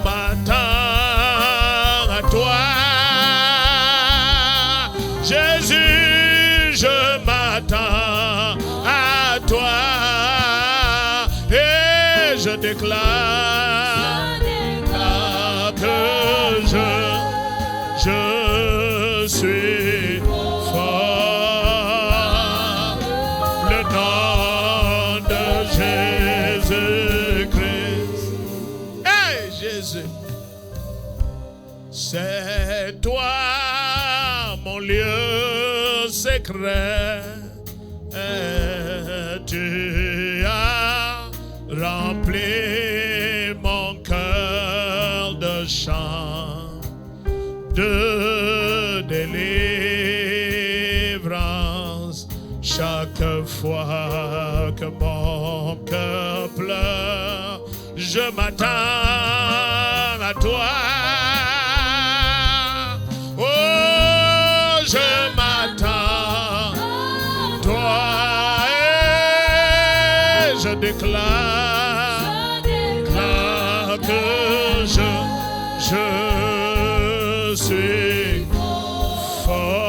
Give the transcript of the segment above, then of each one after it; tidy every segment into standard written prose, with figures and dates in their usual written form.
m'attends à toi. Jésus, je m'attends à toi. Et je déclare que je suis fort. Le nom de Jésus-Christ. Hey Jésus, c'est toi mon lieu secret. Et tu as rempli mon cœur de chant, de délivrance. Chaque fois que mon cœur pleure, je m'attends à toi. Oh, je m'attends à toi et je déclare que je suis fort.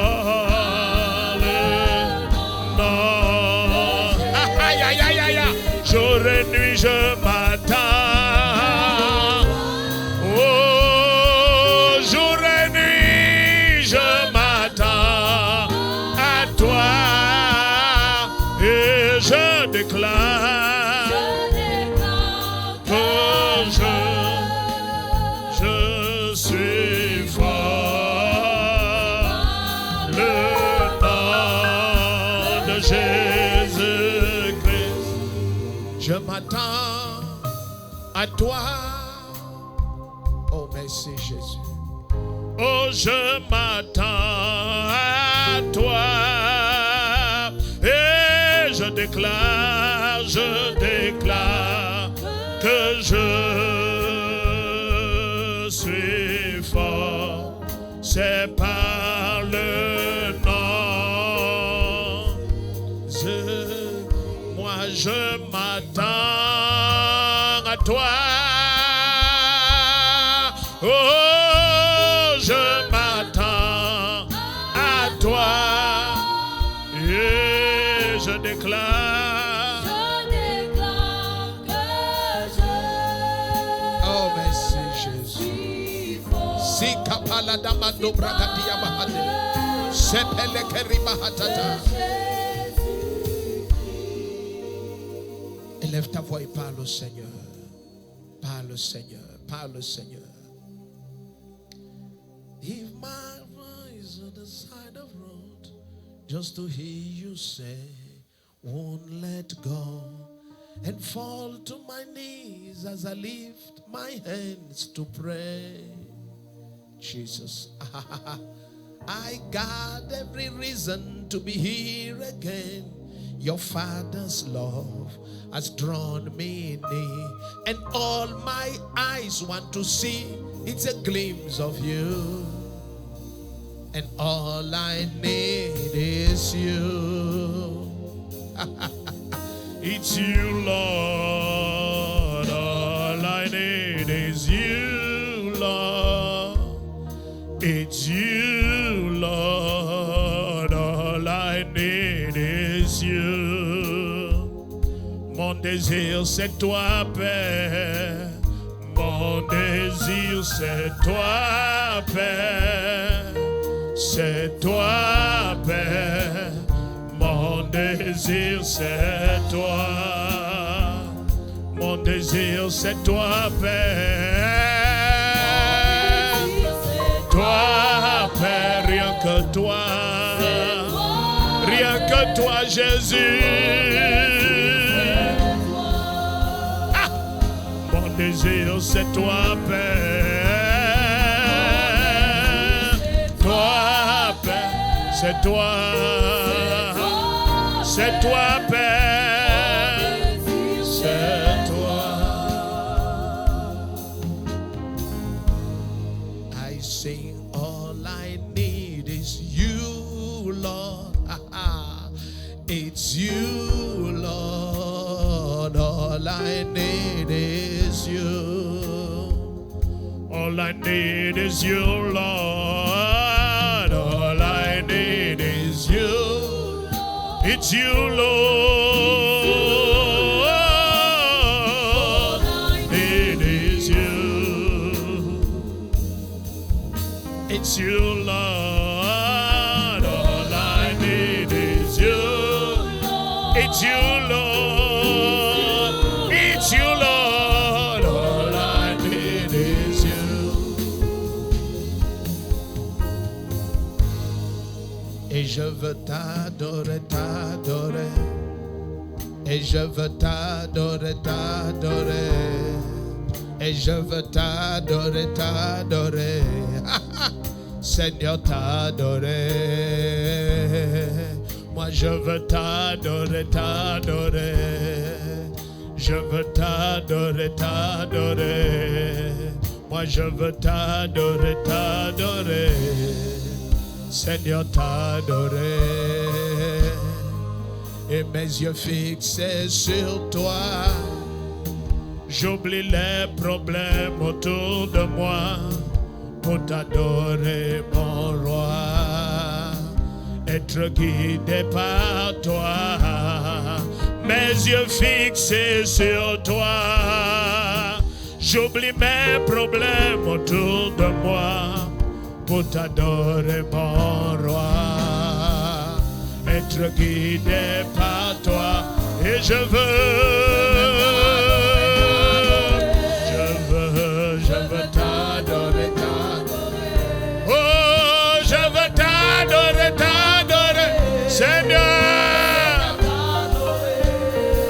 Non. Aïe, aïe, aïe, aïe, aïe. Jour et nuit, je m'attends. Oh, jour et nuit, je m'attends à toi. Et je déclare que je suis fort. Le nom de Jésus-Christ. Je m'attends à toi. Oh, merci Jésus. Oh, je m'attends à toi. Et je déclare que je suis fort. C'est par le nom. Moi, je m'attends à toi. Oh, je m'attends à toi. Et je déclare que oh, merci Jésus. Si kapala damando bragadia bahade. Sepele keriba hatata. Élève ta voix et parle au Seigneur. Parle au Seigneur. Parle au Seigneur. If my voice on the side of road, just to hear you say, won't let go, and fall to my knees as I lift my hands to pray. Jesus, I got every reason to be here again. Your Father's love has drawn me near, and all my eyes want to see, it's a glimpse of you. And all I need is you. It's you, Lord. All I need is you, Lord. It's you, Lord. All I need is you. Mon désir, c'est toi, Père. Mon désir, c'est toi, Père. C'est toi, Père. Mon désir, c'est toi. Mon désir, c'est toi, Père. Toi, Père, rien que toi. Rien que toi, Jésus. Ah! Mon désir, c'est toi, Père. Toi, Père, c'est toi. C'est toi, Père, c'est toi. I sing, all I need is you, Lord. It's you, Lord. All I need is you. All I need is you, Lord. All I need is you. It's you, Lord. All I need is you. It's you, Lord. All I need is you. It's you, Lord. It's you, Lord. All I need is you. Et je veux t'adorer, t'adorer. Et je veux t'adorer, t'adorer. Et je veux t'adorer, t'adorer. Seigneur, t'adorer. Moi, je veux t'adorer, t'adorer. Je veux t'adorer, t'adorer. Moi, je veux t'adorer, t'adorer. Seigneur, t'adorer. Et mes yeux fixés sur toi. J'oublie les problèmes autour de moi pour t'adorer, mon roi. Être guidé par toi. Mes yeux fixés sur toi. J'oublie mes problèmes autour de moi pour t'adorer, mon roi. Être guidé par toi. Et je veux t'adorer, t'adorer. Oh, je veux t'adorer, t'adorer. Seigneur,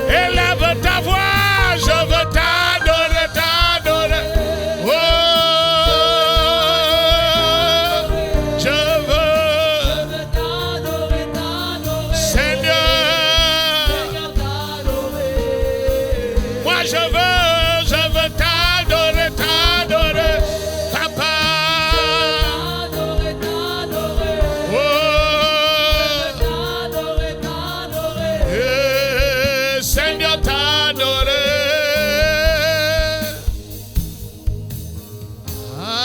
élève ta voix, je veux t'adorer, t'adorer. Oh, je veux t'adorer, t'adorer. Seigneur, moi je veux t'adorer, t'adorer. Papa, oh, Seigneur, t'adorer.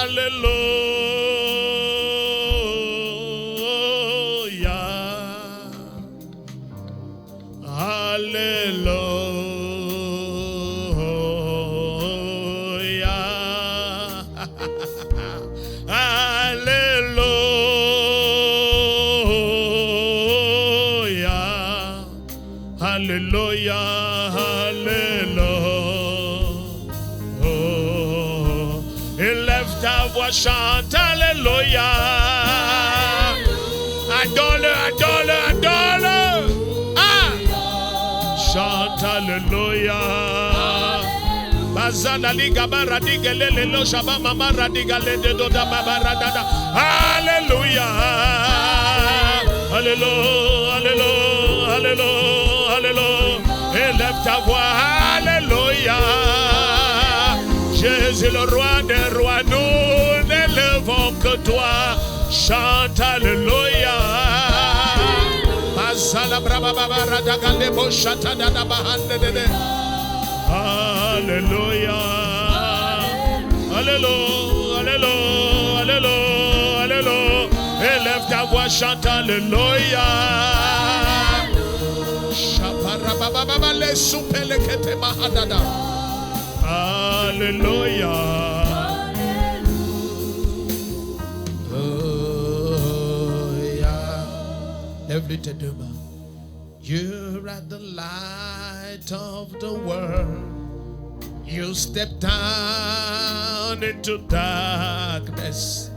Alléluia. Alléluia. Alléluia. Alléluia. Alléluia. Élève ta voix, chante Alléluia. Adore-le, adore-le, adore-le. Ah! Chante Alléluia. Bazana liga baradi gelele lo shaba mama radiga le de do da babaradada. Alléluia. Alléluia. Alléluia. Alléluia. Alléluia. Élève ta voix. Alléluia. Jésus le roi des rois, nous n'élevons que toi. Chante Alléluia. Bazana braba babarada gale bo shata da da bahande de de. Alléluia. Alléluia. Alléluia. Alléluia. Alléluia. Élève ta voix, chante Alléluia. Shaparababa les soupele kete mahadada. Alléluia. Alléluia. Lève tes deux mains. You're at the light of the world. You step down into darkness.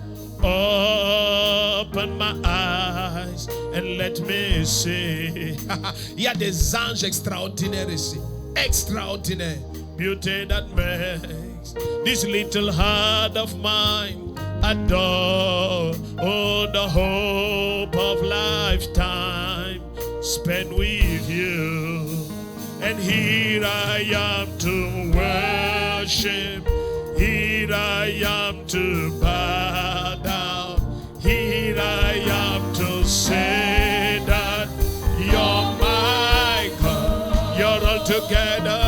Open my eyes and let me see. Il y a des anges extraordinaires ici. Extraordinaire. Beauty that makes this little heart of mine adore. Oh, the hope of lifetime spent with you. And here I am to worship. Here I am to bow down. Here I am to say that you're my God. You're all together,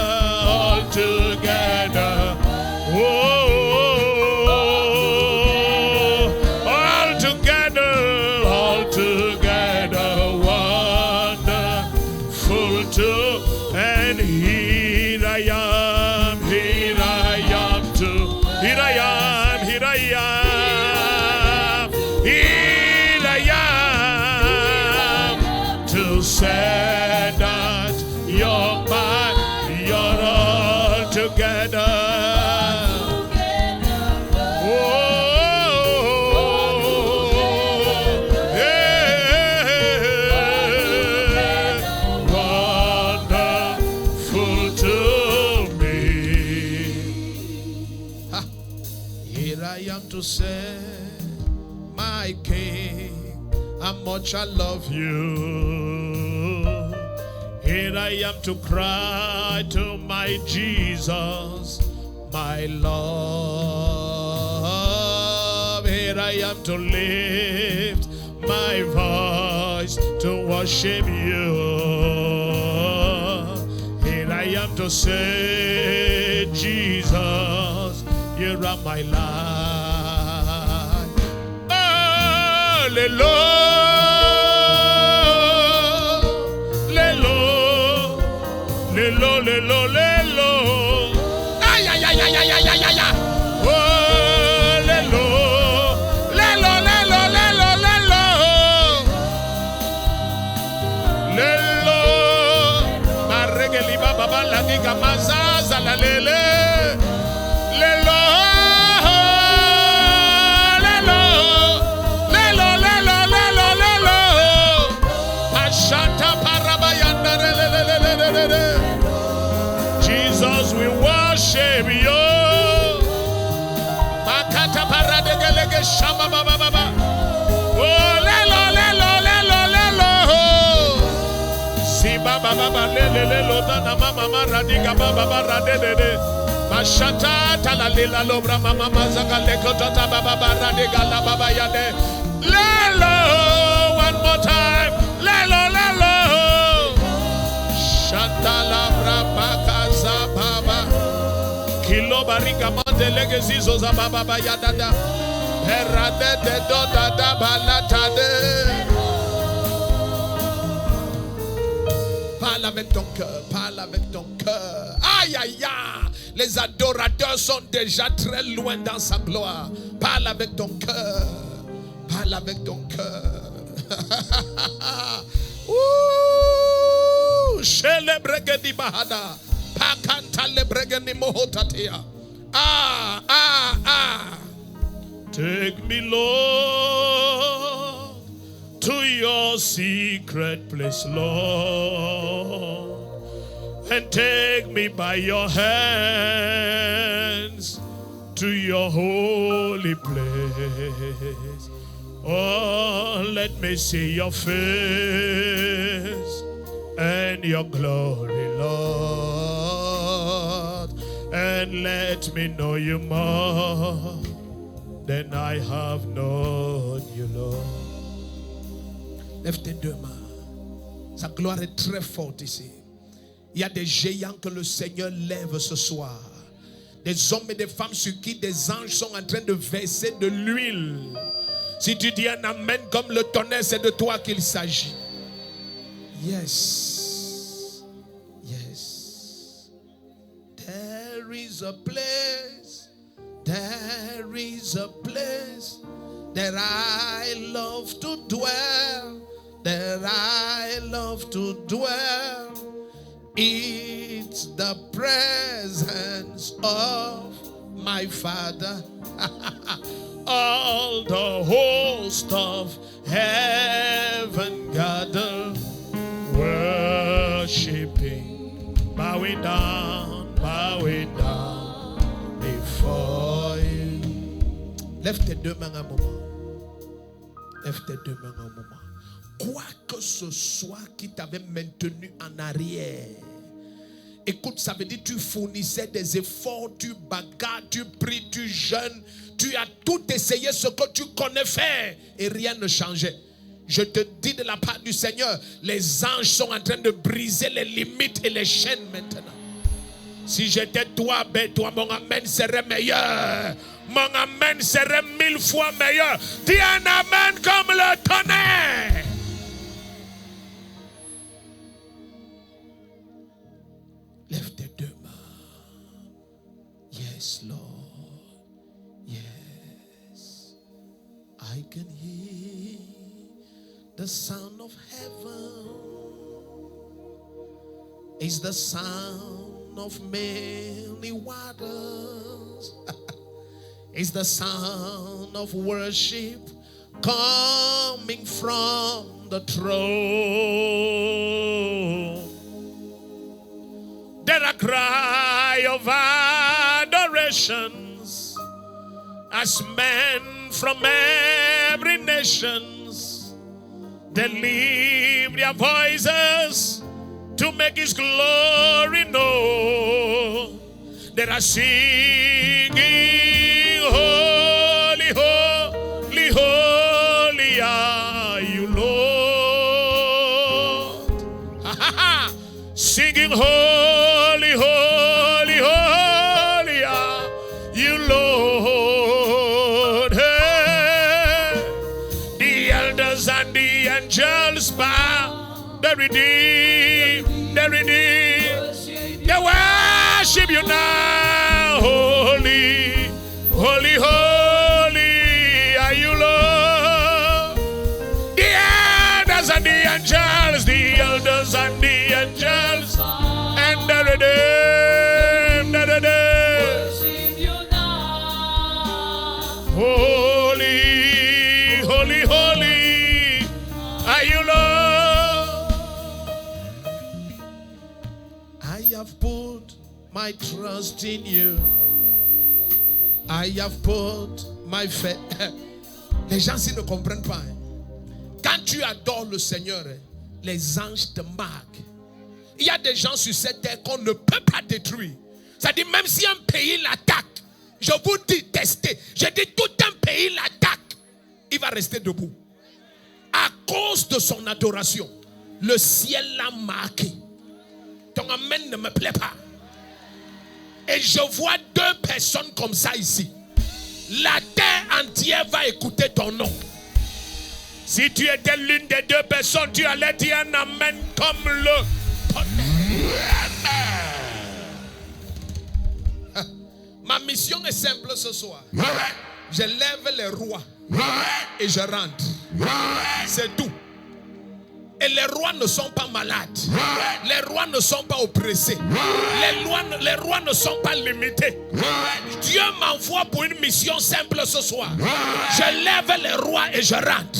all together. Oh, I am, here I am, here I am, to say that you're mine, you're all together. To say, my King, how much I love you. Here I am to cry to my Jesus, my love. Here I am to lift my voice to worship you. Here I am to say, Jesus, you are my life. Lelo, lelo, lelo, lelo, lelo. Ay, ay, ay, ay, ay, ay, ay, ay. Oh, lelo, lelo, lelo, lelo, lelo, lelo. Marregeli baba bala diga mazaza la lele, lelo. Jesus, we worship you. Makata paradegelege shamba baba baba. Oh lelo lelo lelo lelo. Si baba baba lele lelo dana mama maradiga baba baradede. Mashata talalela lobra mama mazaga leko tota baba baradega la baba yade. Lelo one more time. Lelo lelo. Shatala brabaka zababa kilo barika mandelege zizo zababa bayadada perade de doda da balatade. Parle avec ton cœur, parle avec ton cœur. Aïe aïe aïe, les adorateurs sont déjà très loin dans sa gloire. Parle avec ton cœur, parle avec ton cœur. Celebregedi bahada pakanta lebregeni mohotatia. Ah ah ah. Take me, Lord, to your secret place, Lord, and take me by your hands to your holy place. Oh, let me see your face and your glory, Lord, and let me know you more than I have known you, Lord. Lève tes deux mains. Sa gloire est très forte ici. Il y a des géants que le Seigneur lève ce soir. Des hommes et des femmes sur qui des anges sont en train de verser de l'huile. Si tu dis un amen comme le tonnerre, c'est de toi qu'il s'agit. Yes. Yes. There is a place. There is a place that I love to dwell. That I love to dwell. It's the presence of my Father. All the host of heaven gather, worshiping, bowing down before you. Lève tes deux mains un moment. Lève tes deux mains un moment. Quoi que ce soit qui t'avait maintenu en arrière. Écoute, ça veut dire tu fournissais des efforts, tu bagarres, tu pries, tu jeûnes, tu as tout essayé ce que tu connais faire et rien ne changeait. Je te dis de la part du Seigneur, les anges sont en train de briser les limites et les chaînes maintenant. Si j'étais toi, ben toi, mon amen serait meilleur. Mon amen serait 1000 fois meilleur. Dis un amen comme le tonnerre. Lève tes deux mains. Yes, Lord. I can hear the sound of heaven. It's the sound of many waters. It's the sound of worship coming from the throne. There are cry of adorations as men from every nations, they lift their voices to make His glory known. They are singing, holy, holy, holy are you, Lord. Singing, holy, holy, holy are you, Lord. Hey. The elders and the angels bow, they redeem, they redeem, they worship you now. Holy, holy, holy are you, Lord. The elders and the angels, the elders and the angels, and the redeemed, the redeemed. Holy, holy, holy are you, Lord. I have put my trust in you. I have put my faith. Les gens ici ne comprennent pas. Quand tu adores le Seigneur, les anges te marquent. Il y a des gens sur cette terre qu'on ne peut pas détruire. C'est-à-dire, même si un pays l'attaque, je vous dis, testez. Je dis, tout un pays l'attaque, il va rester debout. À cause de son adoration, le ciel l'a marqué. Ton amen ne me plaît pas. Et je vois deux personnes comme ça ici. La terre entière va écouter ton nom. Si tu étais l'une des deux personnes, tu allais dire un amen comme le tonnerre. Ma mission est simple ce soir. Je lève les rois et je rentre. C'est tout. Et les rois ne sont pas malades. Les rois ne sont pas oppressés. Les rois ne sont pas limités. Dieu m'envoie pour une mission simple ce soir. Je lève les rois et je rentre.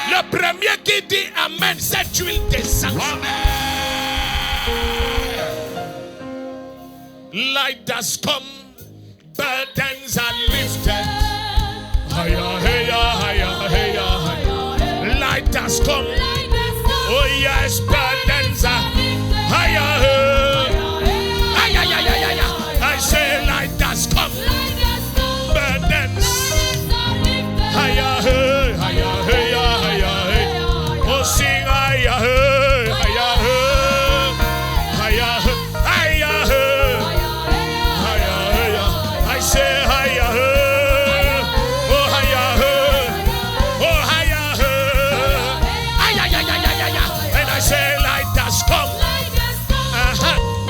Le premier qui dit Amen, cette huile descend. Light has come, burdens are lifted. Higher, higher, higher, higher, higher. Light has come. Oh yes, burdens are higher. I say light has come. Burdens higher, higher, higher, higher. Oh sing higher, higher, higher, higher, higher. I say higher. Oh higher. Oh higher. And I say light has come.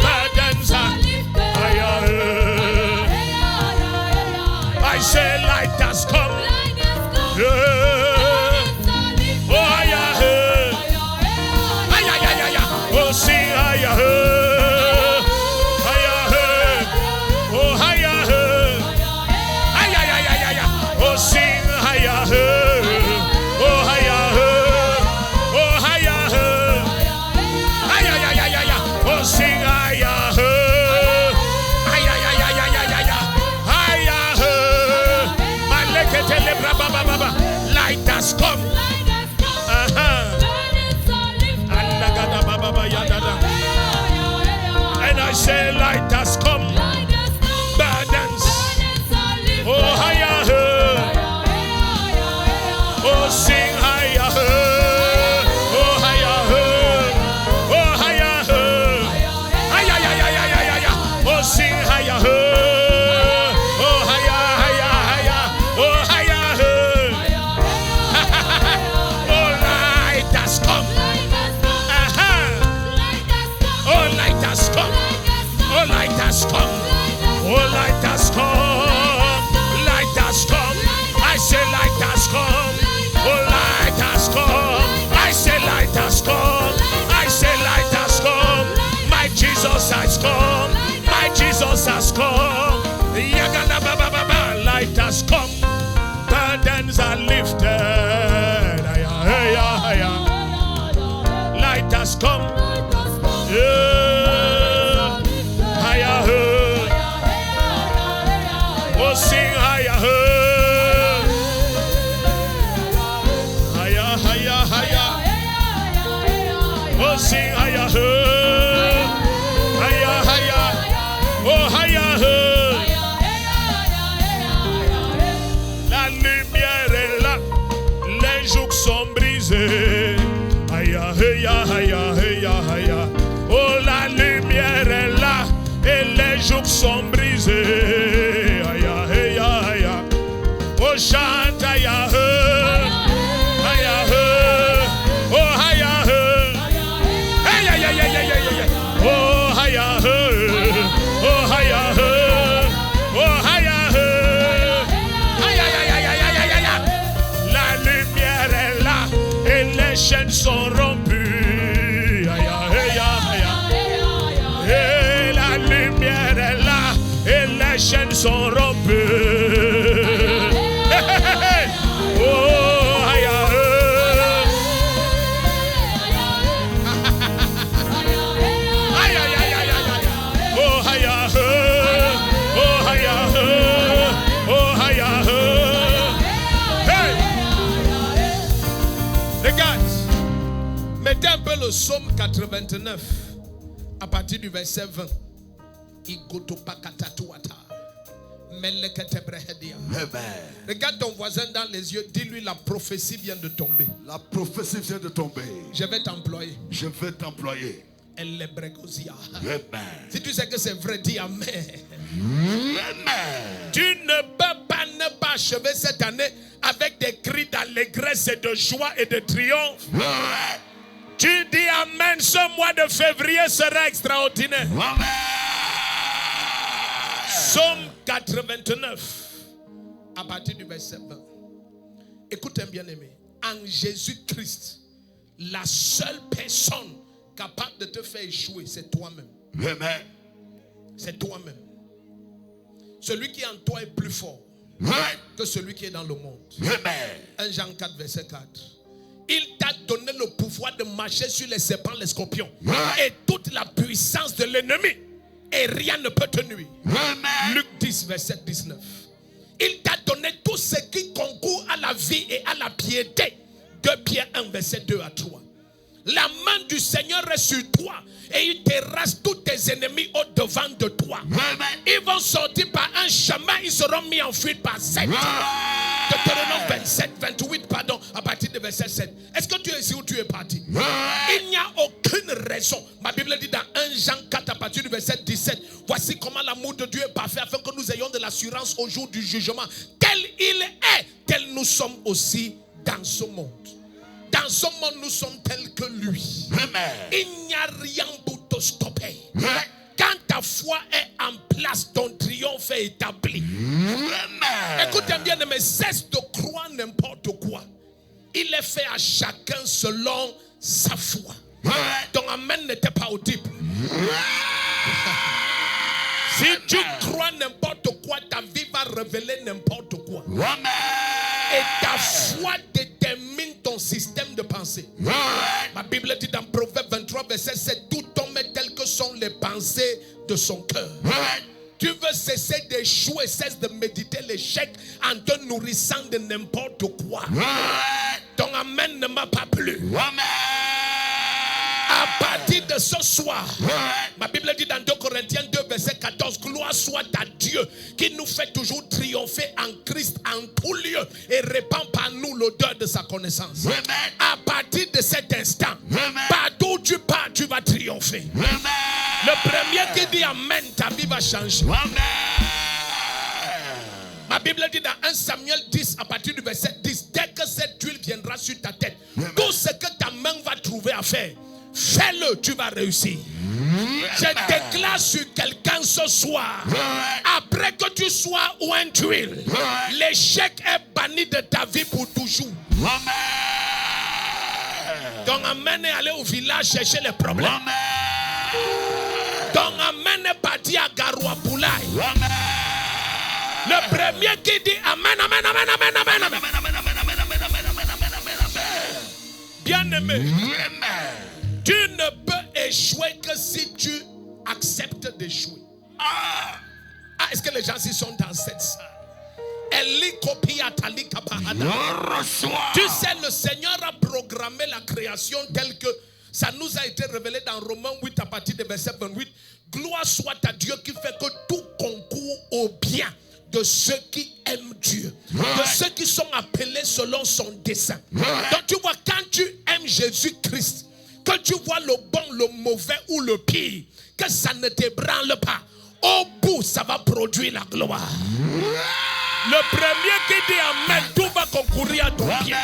Burdens are higher. I say light has come. Oh higher. Oh sing higher. Oh higher. Oh sing higher. Oh higher. Oh higher. Oh sing higher. Higher. Jesus has come. My Jesus has come. Yagana baba baba. Light has come. Burdens are lifted. Light has come. Oh, sing higher. Higher. Oh, sing higher. Higher. Oh, higher. La lumière est là. Les jougs sont brisés. Oh, la lumière est là. Et les jougs sont brisés. Oh, chante, la lumière est là et les chaînes sont rompues. Et la lumière est là et les chaînes sont rompues. Mettez un peu le psaume 89 à partir du verset 20. Regarde ton voisin dans les yeux, dis-lui la prophétie vient de tomber. La prophétie vient de tomber. Je vais t'employer. Je vais t'employer. Si tu sais que c'est vrai, dis Amen. Tu ne peux pas ne pas achever cette année avec des cris d'allégresse et de joie et de triomphe. Tu dis Amen, ce mois de février sera extraordinaire. Psaume 89, à partir du verset 20. Écoutez bien aimé, en Jésus-Christ, la seule personne capable de te faire échouer, c'est toi-même. C'est toi-même. Celui qui est en toi est plus fort que celui qui est dans le monde. 1 Jean 4, verset 4. Il t'a donné le pouvoir de marcher sur les serpents, les scorpions et toute la puissance de l'ennemi. Et rien ne peut te nuire. Luc 10, verset 19. Il t'a donné tout ce qui concourt à la vie et à la piété. 2 Pierre 1, verset 2 à 3. La main du Seigneur est sur toi et il terrasse tous tes ennemis au devant de toi. Ils vont sortir par un chemin, ils seront mis en fuite par 7. Deutéronome 27, 28, pardon, à partir de verset 7. Est-ce que tu es ici ou tu es parti? Il n'y a aucune raison. Ma Bible dit dans 1 Jean 4 à partir du verset 17. Voici comment l'amour de Dieu est parfait afin que nous ayons de l'assurance au jour du jugement. Tel il est, tel nous sommes aussi dans ce monde. Dans ce monde, nous sommes tels que lui. Il n'y a rien pour te stopper. Quand ta foi est en place, ton triomphe est établi. Écoutez bien, mais cesse de croire n'importe quoi. Il est fait à chacun selon sa foi. Ton amen n'était pas audible. Si tu crois n'importe quoi, ta vie va révéler n'importe quoi. Et ta foi détermine ton système de pensée. Ma Bible dit dans Proverbe 23, verset 7, tout homme est tel que sont les pensées de son cœur. Tu veux cesser d'échouer, cesse de méditer l'échec en te nourrissant de n'importe quoi. Ton amen ne m'a pas plu. À partir de ce soir, ma Bible dit dans 2 Corinthiens 2, verset 14, gloire soit à Dieu qui nous fait toujours triompher en Christ en tout lieu et répand par nous l'odeur de sa connaissance. À partir de cet instant, partout où tu pars, tu vas triompher. Le premier qui dit Amen, ta vie va changer. Ma Bible dit dans 1 Samuel 10, à partir du verset 10, dès que cette huile viendra sur ta tête, tout ce que ta main va trouver à faire, fais-le, tu vas réussir. Je déclare sur quelqu'un ce soir, après que tu sois oint d'huile, l'échec est banni de ta vie pour toujours. Donc amen est allé au village chercher les problèmes. Ton amen est parti à Garouapoulaye. Le premier qui dit amen, amen, amen, amen, amen, amen. Bien-aimé, tu ne peux échouer que si tu acceptes d'échouer. Est-ce que les gens ici sont dans cette salle? Tu sais, le Seigneur a programmé la création telle que ça nous a été révélé dans Romains 8 à partir du verset 28. Gloire soit à Dieu qui fait que tout concourt au bien de ceux qui aiment Dieu, de ceux qui sont appelés selon son dessein. Donc tu vois, quand tu aimes Jésus-Christ, que tu vois le bon, le mauvais ou le pire, que ça ne t'ébranle pas, au bout ça va produire la gloire. Le premier qui dit amen, tout va concourir à ton bien.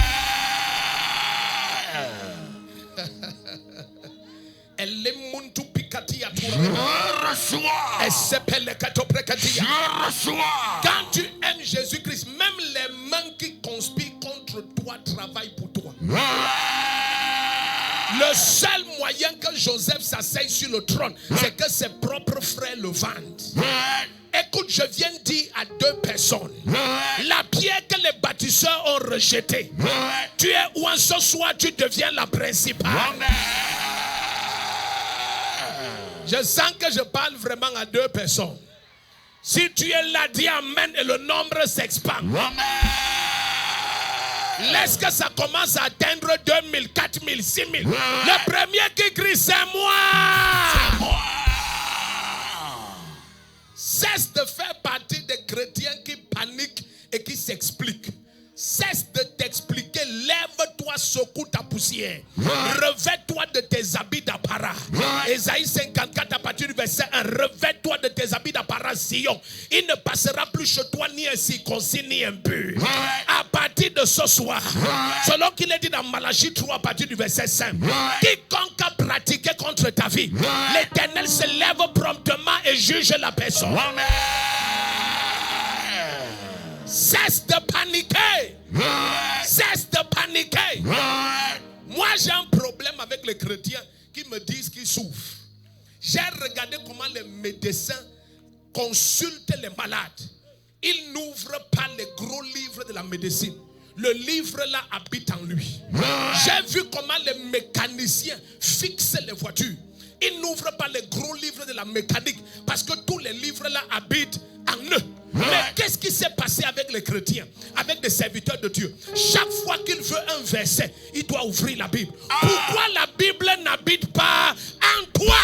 Quand tu aimes Jésus-Christ, même les mains qui conspirent contre toi travaillent pour toi. Le seul moyen que Joseph s'asseye sur le trône, c'est que ses propres frères le vendent. Écoute, je viens de dire à deux personnes, la pierre que les bâtisseurs ont rejetée, tu es où en ce soir, tu deviens la principale. Je sens que je parle vraiment à deux personnes. Si tu es là, dis amen et le nombre s'expande. Laisse que ça commence à atteindre 2000, 4000, 6000. Le premier qui crie, c'est moi. C'est moi. Cesse de faire partie des chrétiens qui paniquent et qui s'expliquent. Cesse de t'expliquer. Lève-toi, secoue ta poussière. Revêt-toi de tes habits d'apparat. Ésaïe 54 à partir du verset 1. Revêt-toi de tes habits d'apparat, Sion. Il ne passera plus chez toi ni un circoncis ni impur. À partir de ce soir, selon qu'il est dit dans Malachie 3 à partir du verset 5. Quiconque a pratiqué contre ta vie, l'Éternel se lève promptement et juge la personne. Cesse de paniquer. Cesse de paniquer. Moi, j'ai un problème avec les chrétiens qui me disent qu'ils souffrent. J'ai regardé comment les médecins consultent les malades. Ils n'ouvrent pas les gros livres de la médecine. Le livre là habite en lui. J'ai vu comment les mécaniciens fixent les voitures. Ils n'ouvrent pas les gros livres de la mécanique parce que tous les livres là habitent en eux. Mais qu'est-ce qui s'est passé avec les chrétiens, avec les serviteurs de Dieu? Chaque fois qu'il veut un verset, il doit ouvrir la Bible. Pourquoi la Bible n'habite pas en toi?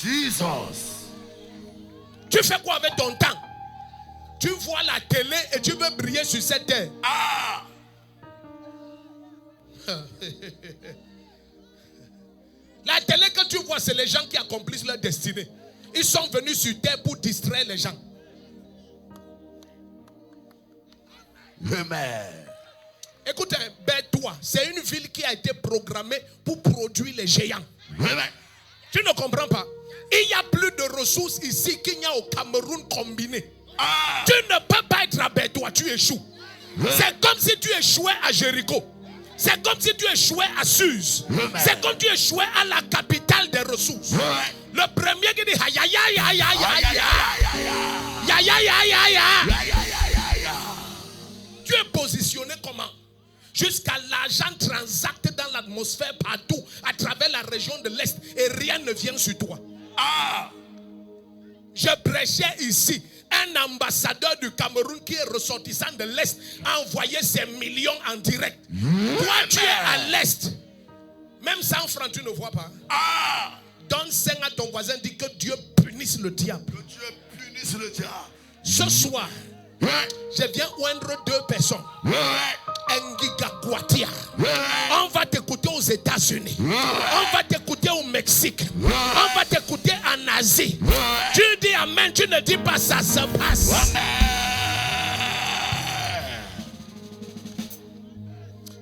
Jesus. Tu fais quoi avec ton temps? Tu vois la télé et tu veux briller sur cette terre. La télé que tu vois, c'est les gens qui accomplissent leur destinée. Ils sont venus sur terre pour distraire les gens. Amen. Écoutez, Bétois, c'est une ville qui a été programmée pour produire les géants. Amen. Tu ne comprends pas? Il y a plus de ressources ici qu'il n'y a au Cameroun combiné. Tu ne peux pas être à Bétois, tu échoues. C'est comme si tu échouais à Jéricho. C'est comme si tu échouais à Suse. C'est comme si tu échouais à la capitale des ressources. Le premier qui dit aïe aïe aïe aïe aïe aïe aïe aïe aïe aïe aïe. Tu es positionné comment? Jusqu'à l'argent transacté dans l'atmosphère partout, à travers la région de l'Est, et rien ne vient sur toi. Je prêchais ici. Un ambassadeur du Cameroun qui est ressortissant de l'Est a envoyé ses millions en direct. Toi, tu es à l'Est. Même 100 francs, tu ne vois pas. Donne 5 à ton voisin, dis que Dieu punisse le diable. Que Dieu punisse le diable. Ce soir, je viens oindre deux personnes. On va t'écouter aux États-Unis. On va t'écouter au Mexique. On va t'écouter en Asie. Tu dis amen, tu ne dis pas ça se passe.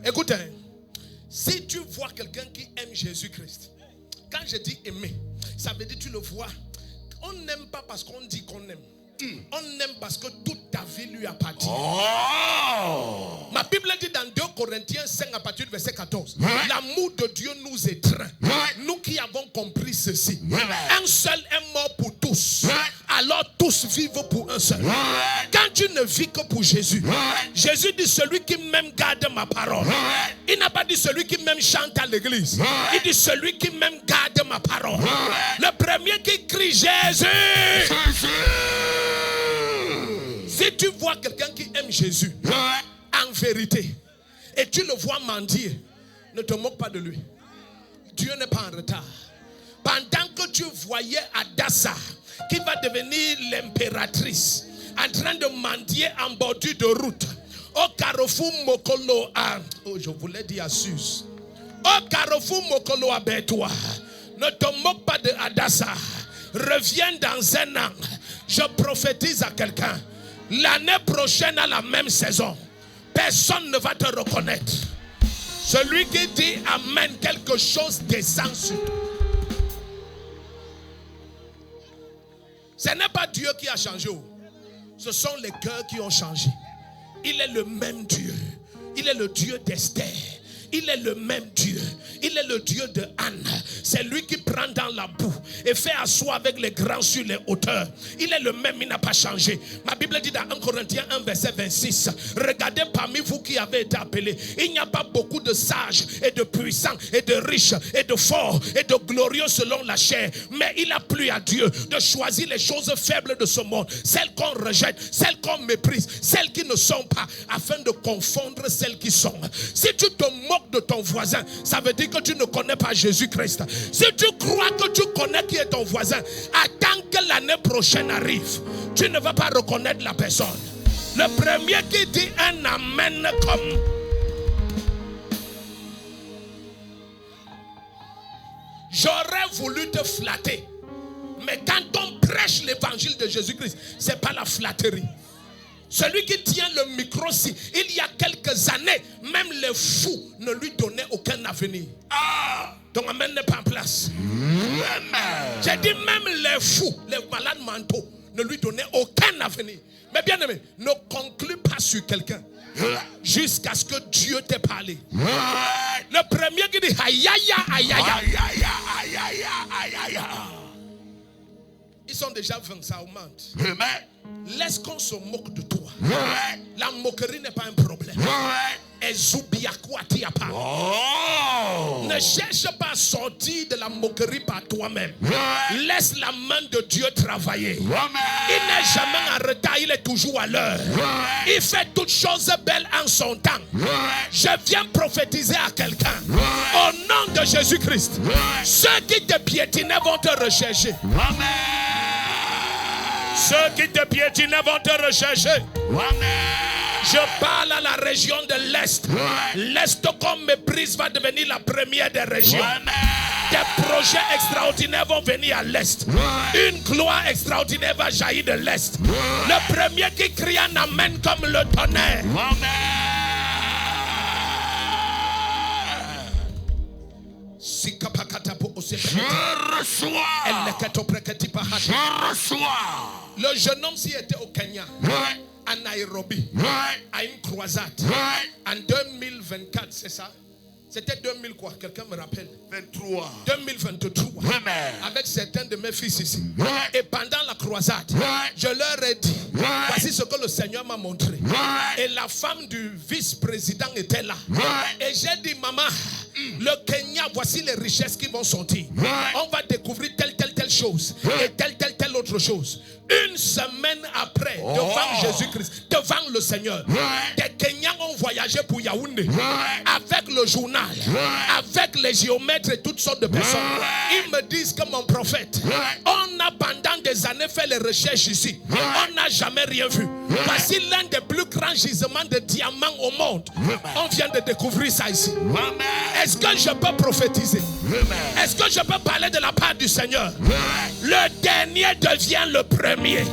Écoutez, si tu vois quelqu'un qui aime Jésus-Christ, quand je dis aimer, ça veut dire tu le vois. On n'aime pas parce qu'on dit qu'on aime. On aime parce que toute ta vie lui appartient. Ma Bible dit dans 2 Corinthiens 5 à partir du verset 14, l'amour de Dieu nous étreint. Nous qui avons compris ceci. Un seul est mort pour tous vivent pour un seul. Quand tu ne vis que pour Jésus, Jésus dit celui qui m'aime garde ma parole. Il n'a pas dit celui qui m'aime chante à l'église. Il dit celui qui m'aime garde ma parole. Le premier qui crie Jésus. Si tu vois quelqu'un qui aime Jésus, en vérité, et tu le vois mendier, ne te moque pas de lui. Dieu n'est pas en retard. Pendant que tu voyais Adassa, qui va devenir l'impératrice, en train de mendier en bordure de route, au carrefour Mokolo à... Oh, je voulais dire à Sus. Au carrefour Mokolo à Bétois, ne te moque pas de Adassa. Reviens dans un an. Je prophétise à quelqu'un. L'année prochaine, à la même saison, personne ne va te reconnaître. Celui qui dit Amen, quelque chose descend sur toi. Ce n'est pas Dieu qui a changé. Ce sont les cœurs qui ont changé. Il est le même Dieu. Il est le Dieu d'Esther. Il est le même Dieu. Il est le Dieu de Anne. C'est lui qui prend dans la boue et fait asseoir avec les grands sur les hauteurs. Il est le même, il n'a pas changé. Ma Bible dit dans 1 Corinthiens 1 verset 26, regardez parmi vous qui avez été appelés, il n'y a pas beaucoup de sages et de puissants et de riches et de forts et de glorieux selon la chair. Mais il a plu à Dieu de choisir les choses faibles de ce monde, celles qu'on rejette, celles qu'on méprise, celles qui ne sont pas, afin de confondre celles qui sont. Si tu te moques de ton voisin, ça veut dire que tu ne connais pas Jésus-Christ. Si tu crois que tu connais qui est ton voisin, attends que l'année prochaine arrive. Tu ne vas pas reconnaître la personne. Le premier qui dit un amen comme... J'aurais voulu te flatter. Mais quand on prêche l'évangile de Jésus-Christ, ce n'est pas la flatterie. Celui qui tient le micro-ci, il y a quelques années, même les fous ne lui donnaient aucun avenir. Donc amen n'est pas en place. J'ai dit même les fous, les malades mentaux, ne lui donnaient aucun avenir. Mais bien aimé, ne conclue pas sur quelqu'un jusqu'à ce que Dieu t'ait parlé. Le premier qui dit aïe aïe aïe aïe. Ils sont déjà 20, ça augmente. Laisse qu'on se moque de toi. La moquerie n'est pas un problème. Ne cherche pas à sortir de la moquerie par toi-même. Laisse la main de Dieu travailler. Il n'est jamais en retard, il est toujours à l'heure. Il fait toutes choses belles en son temps. Je viens prophétiser à quelqu'un. Au nom de Jésus-Christ, ceux qui te piétinaient vont te rechercher. Ceux qui te piétinaient vont te rechercher. Je parle à la région de l'Est. L'Est qu'on méprise va devenir la première des régions. Des projets extraordinaires vont venir à l'Est. Une gloire extraordinaire va jaillir de l'Est. Le premier qui crie un amen comme le tonnerre. Je reçois. Le jeune homme s'y était au Kenya, à Nairobi, à une croisade, en 2024, c'est ça? C'était 2000 quoi? Quelqu'un me rappelle? 2023. Avec certains de mes fils ici. Et pendant la croisade, je leur ai dit, voici ce que le Seigneur m'a montré. Et la femme du vice-président était là. Et j'ai dit, maman, le Kenya, voici les richesses qui vont sortir. On va découvrir telle chose et telle autre chose. Une semaine après, devant Jésus-Christ, devant le Seigneur, des Kenyans ont voyagé pour Yaoundé avec le journal, avec les géomètres et toutes sortes de personnes. Ils me disent que mon prophète, on a pendant des années fait les recherches ici. On n'a jamais rien vu. Voici l'un des plus grands gisements de diamants au monde. On vient de découvrir ça ici. Est-ce que je peux prophétiser? Est-ce que je peux parler de la part du Seigneur? Le dernier devient le premier.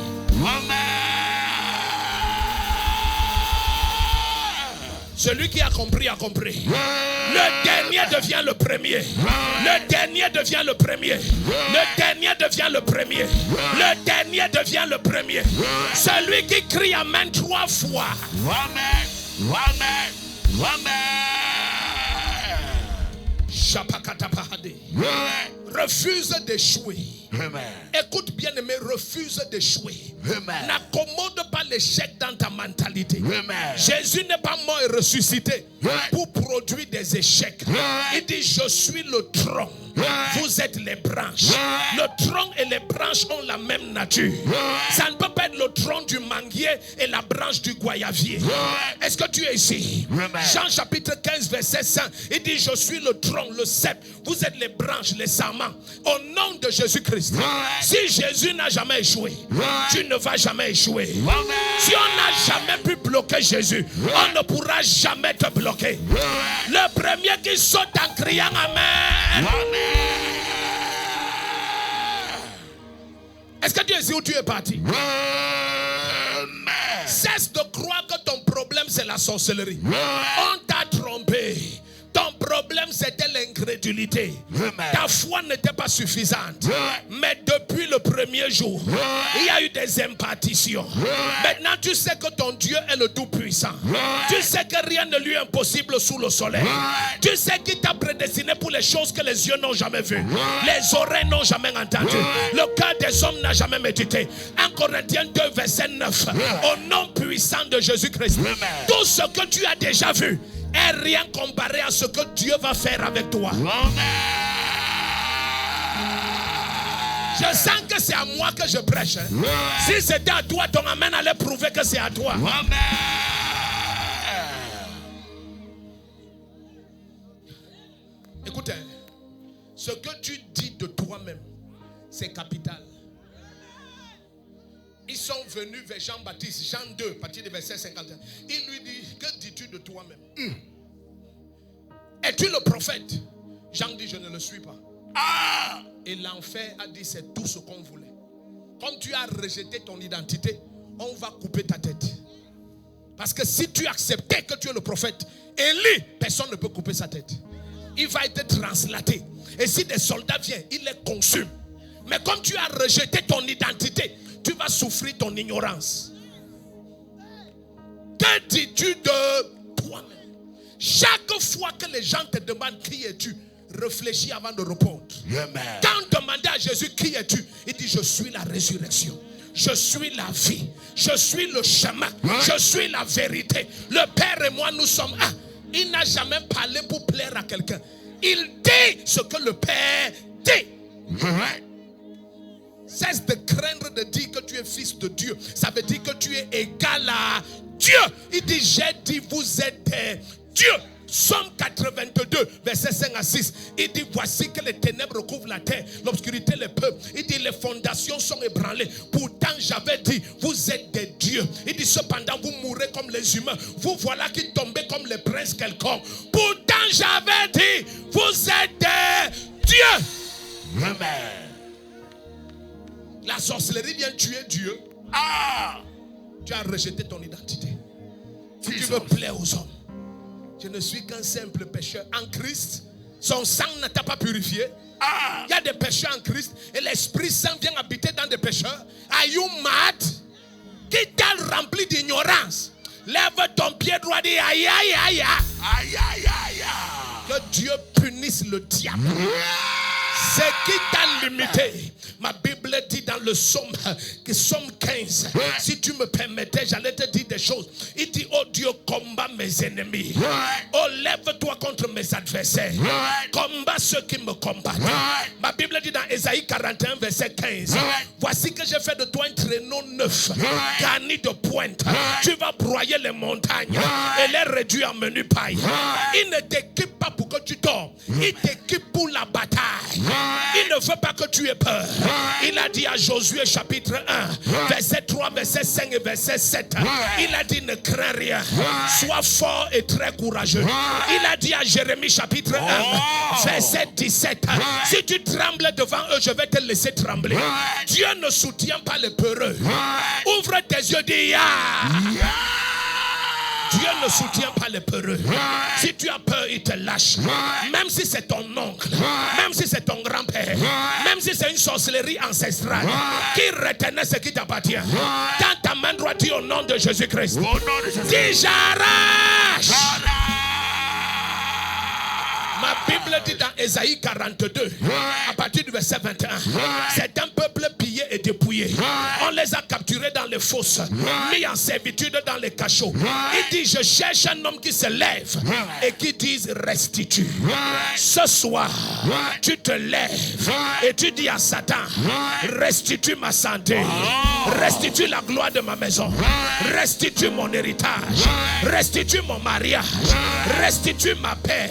Celui qui a compris a compris. Le dernier devient le premier. Le dernier devient le premier. Le dernier devient le premier. Le dernier devient le premier. Celui qui crie amen 3 fois. refuse d'échouer. Amen. Écoute bien aimé, refuse d'échouer. Amen. N'accommode pas l'échec dans ta mentalité. Amen. Jésus n'est pas mort et ressuscité Ouais. pour produire des échecs. Ouais. Il dit, je suis le tronc. Ouais. Vous êtes les branches. Ouais. Le tronc et les branches ont la même nature. Ouais. Ça ne peut pas être le tronc du manguier et la branche du goyavier. Ouais. Est-ce que tu es ici? Amen. Jean chapitre 15 verset 5. Il dit, je suis le tronc, le cep. Vous êtes les branches, les sarments. Au nom de Jésus-Christ. Ouais. Si Jésus n'a jamais échoué, Ouais. tu ne vas jamais échouer. Amen. Si on n'a jamais pu bloquer Jésus, on ne pourra jamais te bloquer. Ouais. Le premier qui saute en criant Amen. Amen. Est-ce que tu es ici où tu es parti? Amen. Cesse de croire que ton problème c'est la sorcellerie. Ouais. On t'a trompé. Ton problème c'était l'incrédulité. Amen. Ta foi n'était pas suffisante. Ouais. Mais depuis le premier jour, Ouais. il y a eu des impartitions. Ouais. Maintenant tu sais que ton Dieu est le Tout-Puissant. Ouais. Tu sais que rien ne lui est impossible sous le soleil. Ouais. Tu sais qu'il t'a prédestiné pour les choses que les yeux n'ont jamais vues. Ouais. Les oreilles n'ont jamais entendu. Ouais. Le cœur des hommes n'a jamais médité. 1 Corinthiens 2 verset 9. Ouais. Au nom puissant de Jésus-Christ. Amen. Tout ce que tu as déjà vu est rien comparé à ce que Dieu va faire avec toi. Amen. Je sens que c'est à moi que je prêche. Hein. Ouais. Si c'était à toi, ton amen allait prouver que c'est à toi. Amen. Écoutez, ce que tu dis de toi-même, c'est capital. Ils sont venus vers Jean-Baptiste, Jean 2, à partir du verset 51. Il lui dit, que dis-tu de toi-même? Es-tu le prophète? Jean dit, je ne le suis pas. Ah. Et l'enfer a dit, c'est tout ce qu'on voulait. Comme tu as rejeté ton identité, on va couper ta tête. Parce que si tu acceptais que tu es le prophète, Élie, personne ne peut couper sa tête. Il va être translaté. Et si des soldats viennent, il les consume. Mais comme tu as rejeté ton identité, tu vas souffrir ton ignorance. Que dis-tu de toi-même? Chaque fois que les gens te demandent qui es-tu, réfléchis avant de répondre. Amen. Quand demandez à Jésus qui es-tu, il dit je suis la résurrection. Je suis la vie. Je suis le chemin. Je suis la vérité. Le Père et moi nous sommes un. Il n'a jamais parlé pour plaire à quelqu'un. Il dit ce que le Père dit. Ouais. Cesse de craindre de dire que tu es fils de Dieu. Ça veut dire que tu es égal à Dieu. Il dit, j'ai dit, vous êtes des dieux. Somme 82, verset 5 à 6. Il dit, voici que les ténèbres recouvrent la terre, l'obscurité les peuples. Il dit, les fondations sont ébranlées. Pourtant, j'avais dit, vous êtes des dieux. Il dit, cependant, vous mourrez comme les humains. Vous voilà qui tombez comme les princes quelconques. Pourtant, j'avais dit, vous êtes des dieux. Amen. La sorcellerie vient tuer Dieu. Ah. Tu as rejeté ton identité. Tu Jesus. veux plaire aux hommes. Je ne suis qu'un simple pécheur en Christ. Son sang ne t'a pas purifié. Ah. Il y a des pécheurs en Christ et l'Esprit Saint vient habiter dans des pécheurs. Are you mad? Qui t'a rempli d'ignorance? Lève ton pied droit et dis aïe aïe aïe aïe. Aïe, aïe, aïe, aïe. Que Dieu punisse le diable. C'est qui t'a limité. Ma Bible dit dans le psaume 15, si tu me permettais, j'allais te dire des choses. Il dit, oh Dieu, combat mes ennemis. Oh, lève-toi contre mes adversaires. Combat ceux qui me combattent. Ma Bible dit dans Ésaïe 41, verset 15, voici que j'ai fait de toi un traîneau neuf, garni de pointe. Tu vas broyer les montagnes et les réduire en menu paille. Il ne t'équipe pas pour que tu dors. Il t'équipe pour la bataille. Il ne veut pas que tu aies peur. Il a dit à Josué chapitre 1, verset 3, verset 5 et verset 7. Il a dit ne crains rien. Sois fort et très courageux. Il a dit à Jérémie chapitre 1, verset 17. Si tu trembles devant eux, je vais te laisser trembler. Dieu ne soutient pas les peureux. Ouvre tes yeux, dis ya. Dieu ne soutient pas les peureux. Si tu as peur, il te lâche. Même si c'est ton oncle, même si c'est ton grand-père, même si c'est une sorcellerie ancestrale qui retenait ce qui t'appartient. Dans ta main droite, dis au nom de Jésus-Christ. Au nom de Jésus. Dis j'arrache. Ma Bible dit dans Ésaïe 42, à partir du verset 21, c'est un peuple pillé et dépouillé. On les a capturés dans les fosses, mis en servitude dans les cachots. Il dit, je cherche un homme qui se lève et qui dise restitue. Ce soir, tu te lèves et tu dis à Satan, restitue ma santé, restitue la gloire de ma maison, restitue mon héritage, restitue mon mariage, restitue ma paix.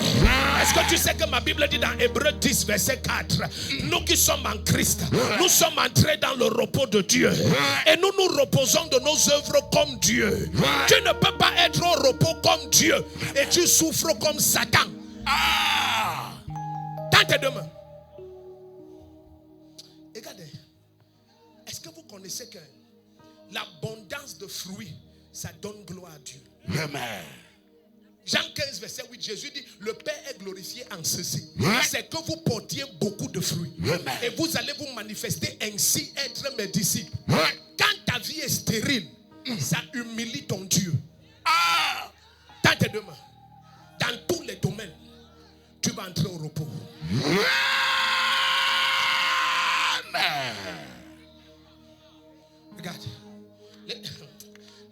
Est-ce que tu sais que ma Bible dit dans Hébreux 10 verset 4, nous qui sommes en Christ, nous sommes entrés dans le repos de Dieu et nous nous reposons de nos œuvres comme Dieu. Tu ne peux pas être au repos comme Dieu et tu souffres comme Satan. Dans tes deux mains. Regardez, est-ce que vous connaissez que l'abondance de fruits, ça donne gloire à Dieu? Amen. Jean 15 verset 8, Jésus dit, le Père est glorifié en ceci, c'est que vous portiez beaucoup de fruits. Et vous allez vous manifester ainsi, être mes disciples. Quand ta vie est stérile, ça humilie ton Dieu. Dans tes deux mains, dans tous les domaines, tu vas entrer au repos. Regarde,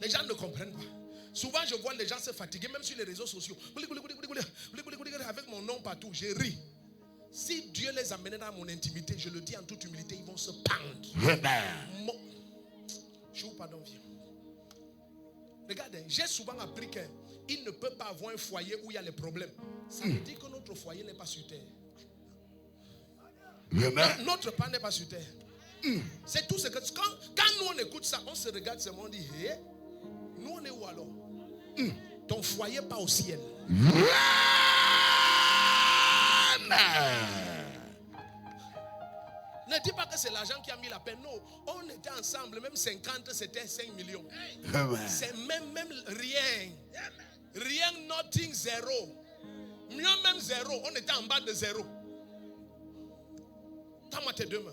les gens ne comprennent pas. Souvent je vois les gens se fatiguer, même sur les réseaux sociaux. Avec mon nom partout, je ris. Si Dieu les amenait dans mon intimité, je le dis en toute humilité, ils vont se pendre. Je vous pardonne, viens. Regardez, j'ai souvent appris qu'il ne peut pas avoir un foyer où il y a les problèmes. Ça veut dire que notre foyer n'est pas sur terre. Notre part n'est pas sur terre. C'est tout ce que... Quand nous on écoute ça, on se regarde seulement, on dit, hey, nous on est où alors? Ton foyer pas au ciel. Ne dis pas que c'est l'argent qui a mis la peine. Non, on était ensemble, même 50, c'était 5 millions. C'est même rien. Rien, nothing, zéro. Mieux même zéro, on était en bas de zéro. Tends-moi tes deux mains.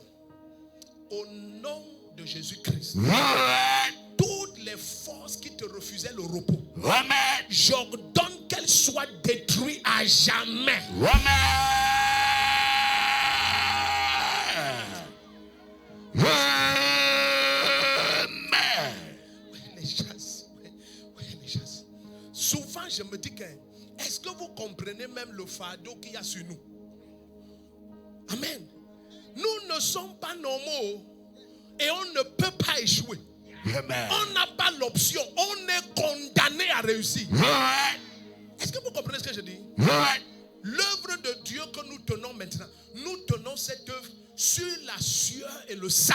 Au nom de Jésus-Christ, toutes les forces qui te refusaient le repos, j'ordonne qu'elles soient détruites à jamais. Les chasses. Souvent je me dis que est-ce que vous comprenez même le fardeau qu'il y a sur nous? Amen. Nous ne sommes pas normaux et on ne peut pas échouer. On n'a pas l'option. On est condamné à réussir. Est-ce que vous comprenez ce que je dis? L'œuvre de Dieu que nous tenons maintenant, nous tenons cette œuvre sur la sueur et le sang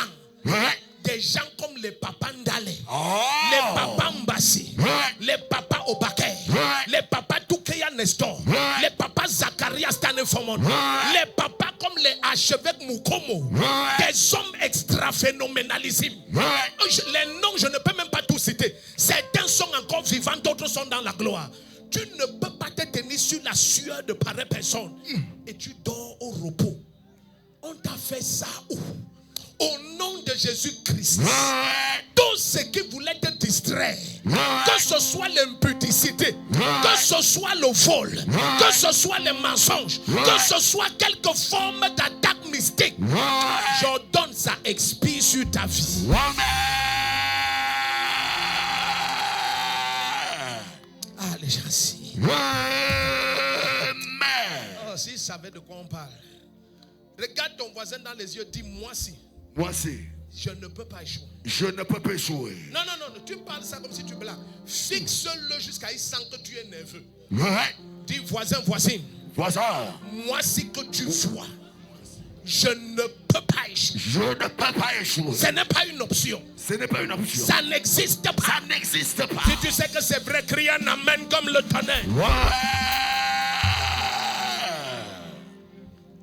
des gens comme les papas Ndale, les papas Mbassi, les papas Obake, les papas Toukeya Nestor, les papas Zacharias Tanefomon, les papas comme les archevêques Mukomo, des hommes extra-phénoménalissimes. Les noms, je ne peux même pas tous citer. Certains sont encore vivants, d'autres sont dans la gloire. Tu ne peux pas te tenir sur la sueur de pareilles personnes et tu dors au repos. On t'a fait ça où? Au nom de Jésus-Christ, tout ce qui voulait te distraire, que ce soit l'impudicité, que ce soit le vol, que ce soit les mensonges, que ce soit quelque forme d'attaque mystique, j'ordonne ça expire sur ta vie. Ah, les gens si. Oh, s'ils savaient de quoi on parle. Regarde ton voisin dans les yeux, dis moi si. Moi si. Je ne peux pas échouer. Je ne peux pas échouer. Non, tu parles ça comme si tu blagues. Fixe-le jusqu'à il sent que tu es nerveux. Dis voisin, voisine. Moi si que tu vois. Je ne peux pas échouer. Je ne peux pas échouer. Ce n'est pas une option. Ce n'est pas une option. Ça n'existe pas. Ça n'existe pas. Si tu sais que c'est vrai, crie un amen comme le tonnerre.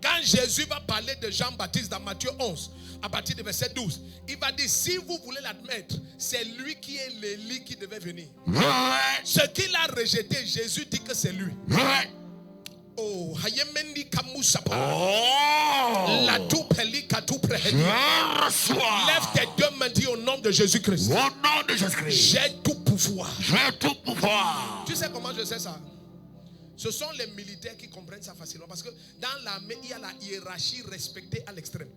Quand Jésus va parler de Jean-Baptiste dans Matthieu 11, à partir du verset 12, il va dire, si vous voulez l'admettre, c'est lui qui est l'Élie qui devait venir. Ce qu'il a rejeté, Jésus dit que c'est lui. Oh, Hayemendi Kamusapa. La toupeli katouprehedi. Lève tes deux mains, dis au nom de Jésus-Christ. Au nom de Jésus-Christ. J'ai tout pouvoir. J'ai tout pouvoir. Tu sais comment je sais ça? Ce sont les militaires qui comprennent ça facilement. Parce que dans l'armée, il y a la hiérarchie respectée à l'extrême.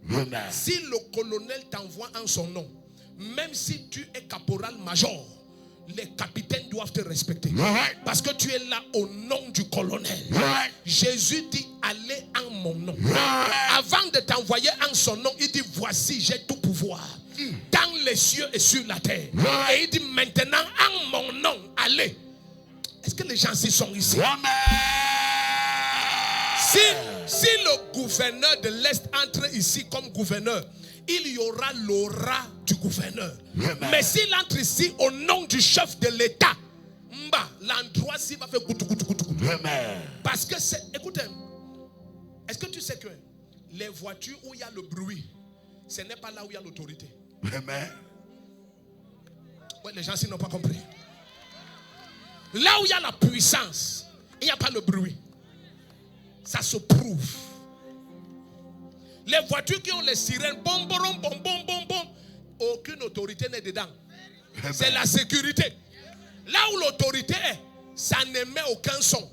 Si le colonel t'envoie en son nom, même si tu es caporal-major, les capitaines doivent te respecter. Parce que tu es là au nom du colonel. Jésus dit, allez en mon nom. Avant de t'envoyer en son nom, il dit, voici, j'ai tout pouvoir dans les cieux et sur la terre. Et il dit, maintenant, en mon nom, allez. Est-ce que les gens ici sont ici? Si le gouverneur de l'Est entre ici comme gouverneur, il y aura l'aura du gouverneur. Mais s'il entre ici au nom du chef de l'État, l'endroit-ci va faire goutou. Parce que c'est... Écoutez, est-ce que tu sais que les voitures où il y a le bruit, ce n'est pas là où il y a l'autorité? Ouais, les gens ici n'ont pas compris. Là où il y a la puissance, il n'y a pas le bruit. Ça se prouve. Les voitures qui ont les sirènes, bom, aucune autorité n'est dedans. C'est la sécurité. Là où l'autorité est, ça n'émet aucun son.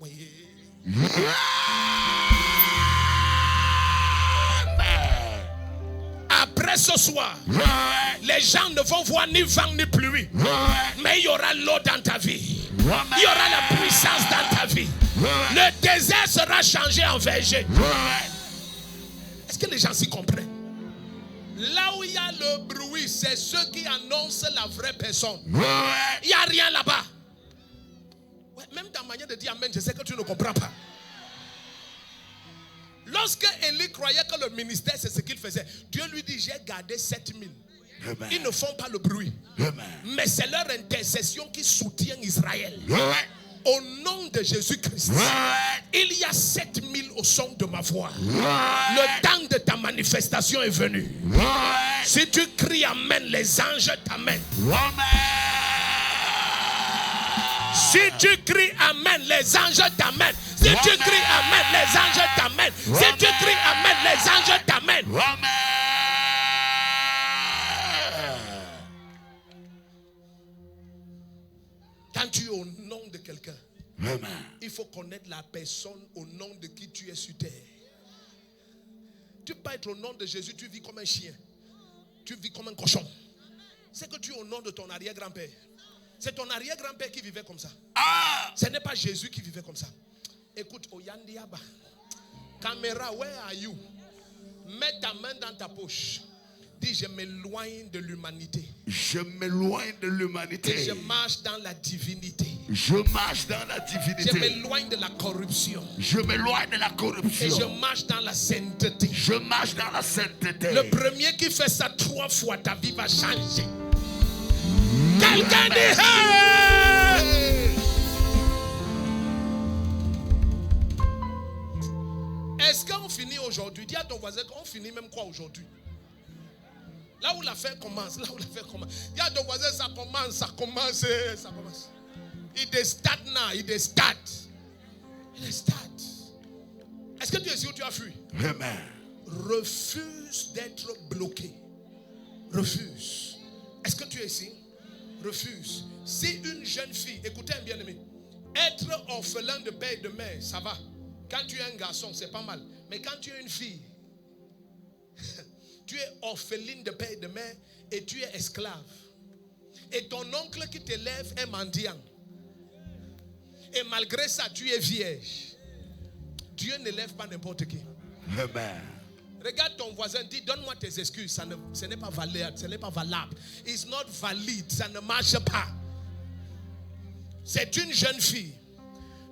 Oui. Après ce soir, les gens ne vont voir ni vent ni pluie, mais il y aura l'eau dans ta vie. Il y aura la puissance dans ta vie. Le désert sera changé en verger. Est-ce que les gens s'y comprennent? Là où il y a le bruit, c'est ceux qui annoncent la vraie personne. Il n'y a rien là-bas. Ouais, même ta manière de dire amen, je sais que tu ne comprends pas. Lorsque Élie croyait que le ministère c'est ce qu'il faisait, Dieu lui dit, j'ai gardé 7000. Ils ne font pas le bruit. Mais c'est leur intercession qui soutient Israël. Au nom de Jésus-Christ, il y a 7000 au son de ma voix. Le temps de ta manifestation est venu. Si tu cries amen, les anges t'amènent. Si tu cries amen, les anges t'amènent. Si tu cries amen, les anges t'amènent. Si tu cries amen, les anges t'amènent. Quand tu es au nom de quelqu'un, il faut connaître la personne au nom de qui tu es sur terre. Tu peux pas être au nom de Jésus, tu vis comme un chien. Tu vis comme un cochon. C'est que tu es au nom de ton arrière-grand-père. C'est ton arrière-grand-père qui vivait comme ça. Ce n'est pas Jésus qui vivait comme ça. Écoute, Oyandiaba. Caméra, where are you? Mets ta main dans ta poche. Dis, je m'éloigne de l'humanité. Je m'éloigne de l'humanité. Et je marche dans la divinité. Je marche dans la divinité. Je m'éloigne de la corruption. Je m'éloigne de la corruption. Et je marche dans la sainteté. Je marche dans la sainteté. Le premier qui fait ça 3 fois, ta vie va changer. Quelqu'un dit hey! Est-ce qu'on finit aujourd'hui? Dis à ton voisin qu'on finit même quoi aujourd'hui? Là où l'affaire commence, Dis à ton voisin, ça commence. Il start now, il start. Est-ce que tu es sûr que tu as fui? Amen. Refuse d'être bloqué. Refuse. Est-ce que tu es ici? Refuse. Si une jeune fille, écoutez bien aimé, être orphelin de père et de mère, ça va. Quand tu es un garçon, c'est pas mal. Mais quand tu es une fille, tu es orpheline de père et de mère et tu es esclave. Et ton oncle qui t'élève est mendiant. Et malgré ça, tu es vierge. Dieu n'élève pas n'importe qui. Amen. Regarde ton voisin, dis, donne-moi tes excuses. Ce n'est pas valable. Ce n'est pas valable. It's not valid. Ça ne marche pas. C'est une jeune fille.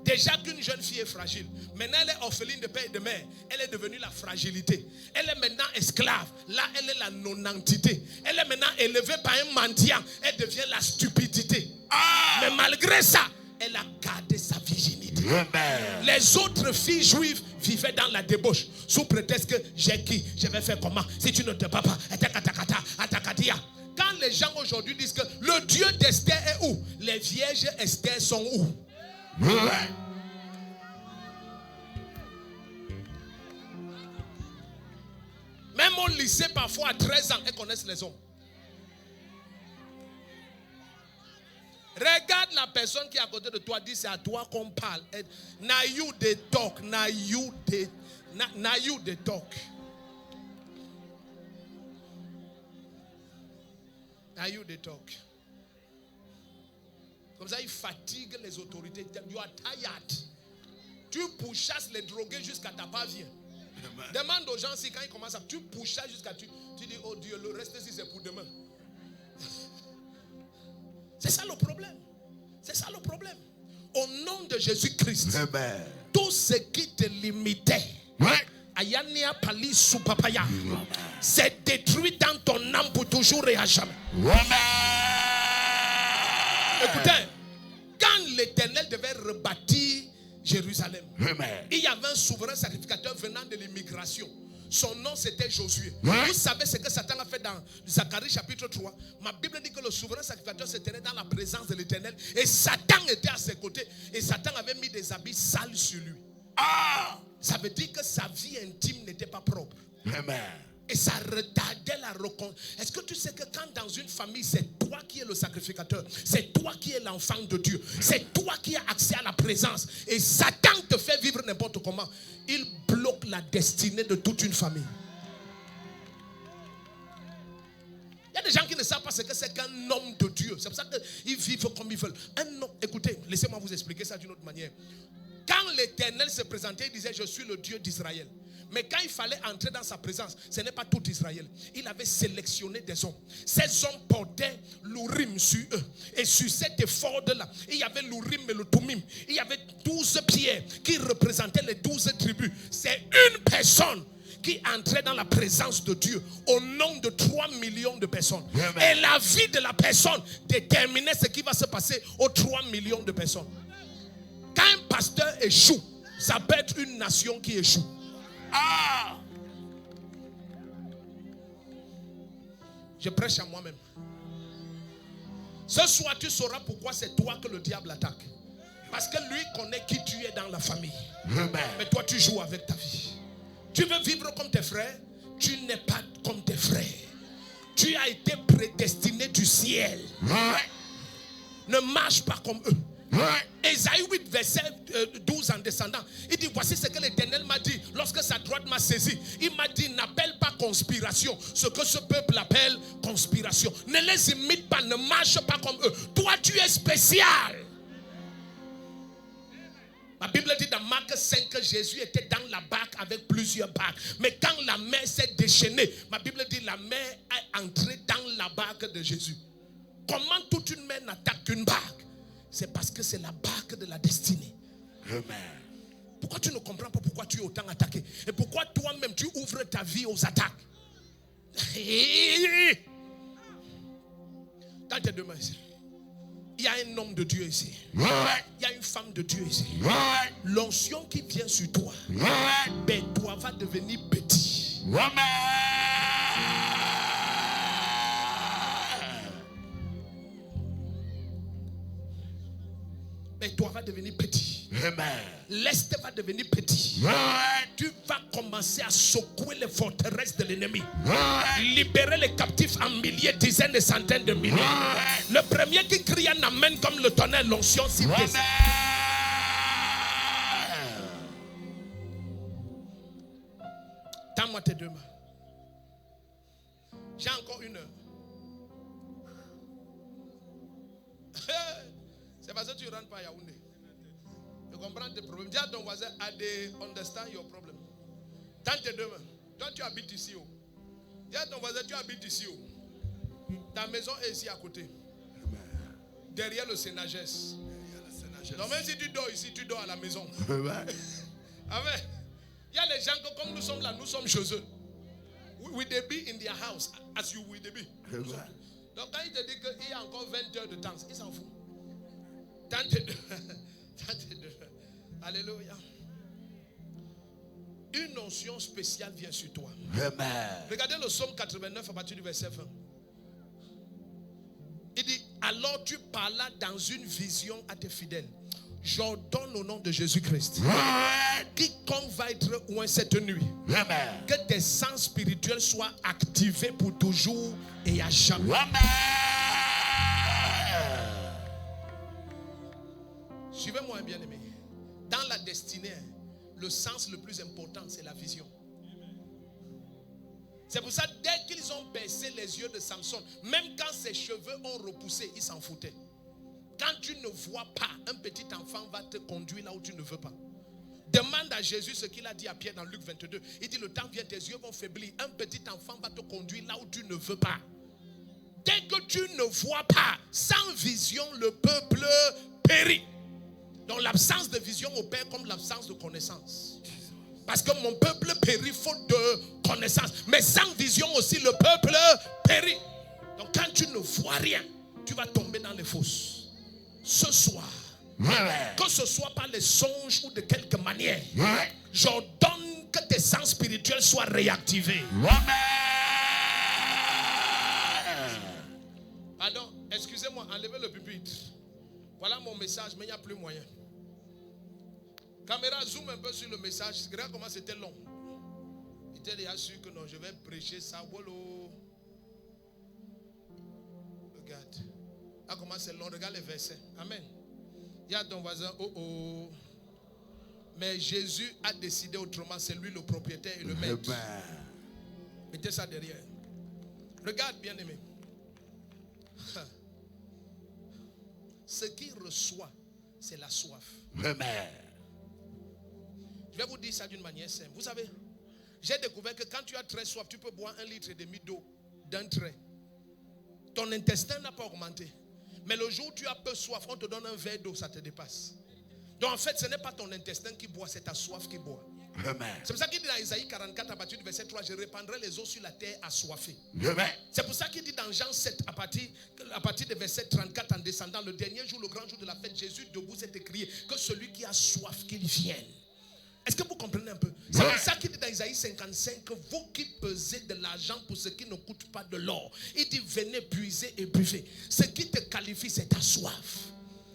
Déjà qu'une jeune fille est fragile. Maintenant, elle est orpheline de père et de mère. Elle est devenue la fragilité. Elle est maintenant esclave. Là, elle est la non-entité. Elle est maintenant élevée par un mendiant. Elle devient la stupidité. Mais malgré ça, elle a gardé sa virginité. Amen. Les autres filles juives vivaient dans la débauche. Sous prétexte que j'ai qui? Je vais faire comment? Si tu ne te bats pas. Quand les gens aujourd'hui disent que le Dieu d'Esther est où? Les vierges Esther sont où? Même au lycée, parfois à 13 ans, elles connaissent les hommes. Regarde la personne qui est à côté de toi, dis c'est à toi qu'on parle. Now you they talk, now you they talk. Now you they talk. Comme ça, il fatigue les autorités. You are tired. Tu pourchasses les drogués jusqu'à ta part vient. Demande aux gens si quand ils commencent à... Tu pourchasses jusqu'à... Tu dis, oh Dieu, le reste ici c'est pour demain. C'est ça le problème. C'est ça le problème. Au nom de Jésus-Christ, tout ce qui te limitait, Ayania Pali Soupapaya, c'est détruit dans ton âme pour toujours et à jamais. Écoutez, quand l'Éternel devait rebâtir Jérusalem, il y avait un souverain sacrificateur venant de l'immigration. Son nom c'était Josué. Vous savez ce que Satan a fait dans Zacharie chapitre 3. Ma Bible dit que le souverain sacrificateur se tenait dans la présence de l'Éternel. Et Satan était à ses côtés. Et Satan avait mis des habits sales sur lui. Ça veut dire que sa vie intime n'était pas propre. Et ça retardait la reconnaissance. Est-ce que tu sais que quand dans une famille, c'est toi qui es le sacrificateur, c'est toi qui es l'enfant de Dieu, c'est toi qui as accès à la présence, et Satan te fait vivre n'importe comment, il bloque la destinée de toute une famille. Il y a des gens qui ne savent pas ce que c'est qu'un homme de Dieu. C'est pour ça qu'ils vivent comme ils veulent. Un homme, écoutez, laissez-moi vous expliquer ça d'une autre manière. Quand l'Éternel se présentait, il disait, je suis le Dieu d'Israël. Mais quand il fallait entrer dans sa présence, ce n'est pas tout Israël. Il avait sélectionné des hommes. Ces hommes portaient l'Urim sur eux. Et sur cet effort-là, il y avait l'Urim et le Tumim. Il y avait 12 pierres qui représentaient les 12 tribus. C'est une personne qui entrait dans la présence de Dieu au nom de 3 millions de personnes. Et la vie de la personne déterminait ce qui va se passer aux 3 millions de personnes. Quand un pasteur échoue, ça peut être une nation qui échoue. Je prêche à moi-même. Ce soir, tu sauras pourquoi c'est toi que le diable attaque. Parce que lui connaît qui tu es dans la famille. Mais toi, tu joues avec ta vie. Tu veux vivre comme tes frères, tu n'es pas comme tes frères. Tu as été prédestiné du ciel. Ne marche pas comme eux. Ésaïe 8 verset 12 en descendant, il dit voici ce que l'Éternel m'a dit lorsque sa droite m'a saisi. Il m'a dit n'appelle pas conspiration ce que ce peuple appelle conspiration. Ne les imite pas, ne marche pas comme eux. Toi tu es spécial. La Bible dit dans Marc 5 que Jésus était dans la barque avec plusieurs barques. Mais quand la mer s'est déchaînée, ma Bible dit la mer est entrée dans la barque de Jésus. Comment toute une mer n'attaque qu'une barque? C'est parce que c'est la barque de la destinée. Pourquoi tu ne comprends pas pourquoi tu es autant attaqué? Et pourquoi toi-même tu ouvres ta vie aux attaques? Dans tes deux mains ici. Il y a un homme de Dieu ici. Il y a une femme de Dieu ici. L'onction qui vient sur toi, ben toi va devenir petit. Mais toi va devenir petit. L'Est va devenir petit. Tu vas commencer à secouer les forteresses de l'ennemi. Libérer les captifs en milliers, dizaines et centaines de milliers. Le premier qui crie un amen comme le tonnerre, l'onction s'y descend. Tends-moi tes deux mains. J'ai encore une heure. C'est parce que tu ne rentres pas à Yaoundé. Tu comprends tes problèmes. Dis à ton voisin, I understand your problem. Tends tes deux mains. Toi, tu habites ici. Dis à ton voisin, tu habites ici. Ta maison est ici à côté. Derrière le Sénagès. Donc même si tu dors ici, tu dors à la maison. Amen. Il y a les gens que comme nous sommes là, nous sommes chez eux. Will they be in their house as you will they be? Donc quand il te dit qu'il y a encore 20 heures de temps, il s'en fout. Alléluia. Une onction spéciale vient sur toi. Regardez le psaume 89 à partir du verset 20. Il dit, alors tu parlas dans une vision à tes fidèles. J'ordonne au nom de Jésus-Christ. Quiconque va être loin cette nuit, que tes sens spirituels soient activés pour toujours et à jamais. Suivez-moi, bien-aimé. Dans la destinée, le sens le plus important, c'est la vision. C'est pour ça, dès qu'ils ont baissé les yeux de Samson, même quand ses cheveux ont repoussé, il s'en foutait. Quand tu ne vois pas, un petit enfant va te conduire là où tu ne veux pas. Demande à Jésus ce qu'il a dit à Pierre dans Luc 22. Il dit, le temps vient, tes yeux vont faiblir. Un petit enfant va te conduire là où tu ne veux pas. Dès que tu ne vois pas, sans vision, le peuple périt. Donc l'absence de vision opère comme l'absence de connaissance. Parce que mon peuple périt faute de connaissance. Mais sans vision aussi, le peuple périt. Donc quand tu ne vois rien, tu vas tomber dans les fosses. Ce soir, que ce soit par les songes ou de quelque manière, j'ordonne que tes sens spirituels soient réactivés. Pardon, excusez-moi, enlevez le pupitre. Voilà mon message, mais il n'y a plus moyen. Caméra, zoom un peu sur le message. Regarde comment c'était long. Il était déjà sûr que non, je vais prêcher ça. Wolo. Regarde. Ah, comment c'est long. Regarde les versets. Amen. Il y a ton voisin. Oh oh. Mais Jésus a décidé autrement. C'est lui le propriétaire et le maître. Mettez ça derrière. Regarde, bien aimé. Ce qu'il reçoit, c'est la soif. Amen. Je vais vous dire ça d'une manière simple. Vous savez, j'ai découvert que quand tu as très soif, tu peux boire 1,5 litre d'eau d'un trait. Ton intestin n'a pas augmenté. Mais le jour où tu as peu soif, on te donne un verre d'eau, ça te dépasse. Donc en fait, ce n'est pas ton intestin qui boit, c'est ta soif qui boit. Amen. C'est pour ça qu'il dit dans Isaïe 44 à partir du verset 3, je répandrai les eaux sur la terre assoiffée. Amen. C'est pour ça qu'il dit dans Jean 7 à partir du verset 34 en descendant, le dernier jour, le grand jour de la fête, Jésus debout s'est écrié que celui qui a soif, qu'il vienne. Est-ce que vous comprenez un peu? C'est pour ça qu'il dit dans Isaïe 55 que vous qui pesez de l'argent pour ce qui ne coûte pas de l'or, il dit venez puiser et buvez. Ce qui te qualifie, c'est ta soif.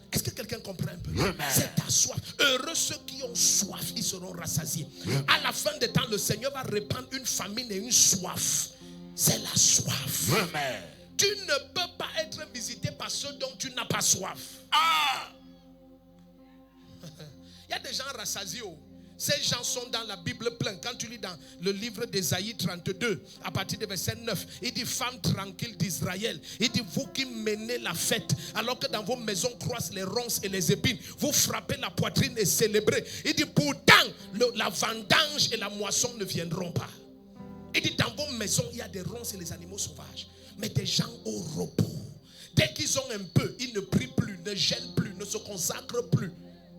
Est-ce que quelqu'un comprend un peu? C'est ta soif. Heureux ceux qui ont soif, ils seront rassasiés. À la fin des temps, le Seigneur va répandre une famine et une soif. C'est la soif. Tu ne peux pas être visité par ceux dont tu n'as pas soif. Il y a des gens rassasiés. Ces gens sont dans la Bible plein. Quand tu lis dans le livre d'Ésaïe 32, à partir du verset 9, il dit femmes tranquilles d'Israël. Il dit vous qui menez la fête, alors que dans vos maisons croissent les ronces et les épines, vous frappez la poitrine et célébrez. Il dit pourtant la vendange et la moisson ne viendront pas. Il dit dans vos maisons il y a des ronces et les animaux sauvages, mais des gens au repos. Dès qu'ils ont un peu, ils ne prient plus, ne gênent plus, ne se consacrent plus.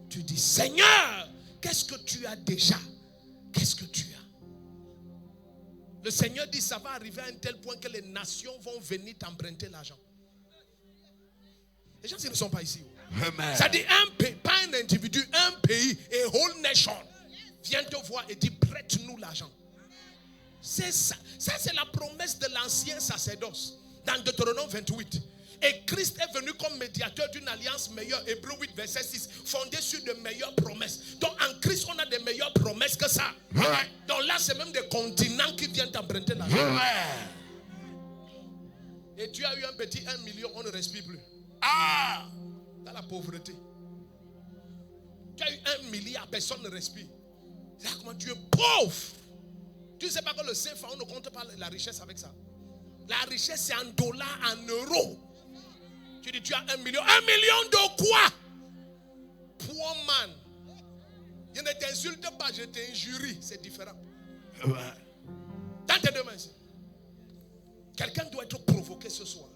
Tu dis Seigneur, qu'est-ce que tu as déjà? Qu'est-ce que tu as? Le Seigneur dit ça va arriver à un tel point que les nations vont venir t'emprunter l'argent. Les gens ils ne sont pas ici. Ça dit un pays, pas un individu, un pays, a whole nation vient te voir et dit prête-nous l'argent. C'est ça. Ça c'est la promesse de l'ancien sacerdoce dans Deutéronome 28. Et Christ est venu comme médiateur d'une alliance meilleure. Hébreux 8 verset 6. Fondée sur de meilleures promesses. Donc en Christ on a des meilleures promesses que ça. Donc là c'est même des continents qui viennent t'emprunter l'argent. Et tu as eu un petit 1 million, on ne respire plus. Dans la pauvreté. Tu as eu 1 milliard, personne ne respire. C'est comment tu es pauvre. Tu ne sais pas que le Saint-Pharaon ne compte pas la richesse avec ça. La richesse c'est en dollars, en euros. Tu dis tu as 1 million. 1 million de quoi? Poor man. Je ne t'insulte pas, je t'injurie. C'est différent. Dans tes deux mains. Quelqu'un doit être provoqué ce soir.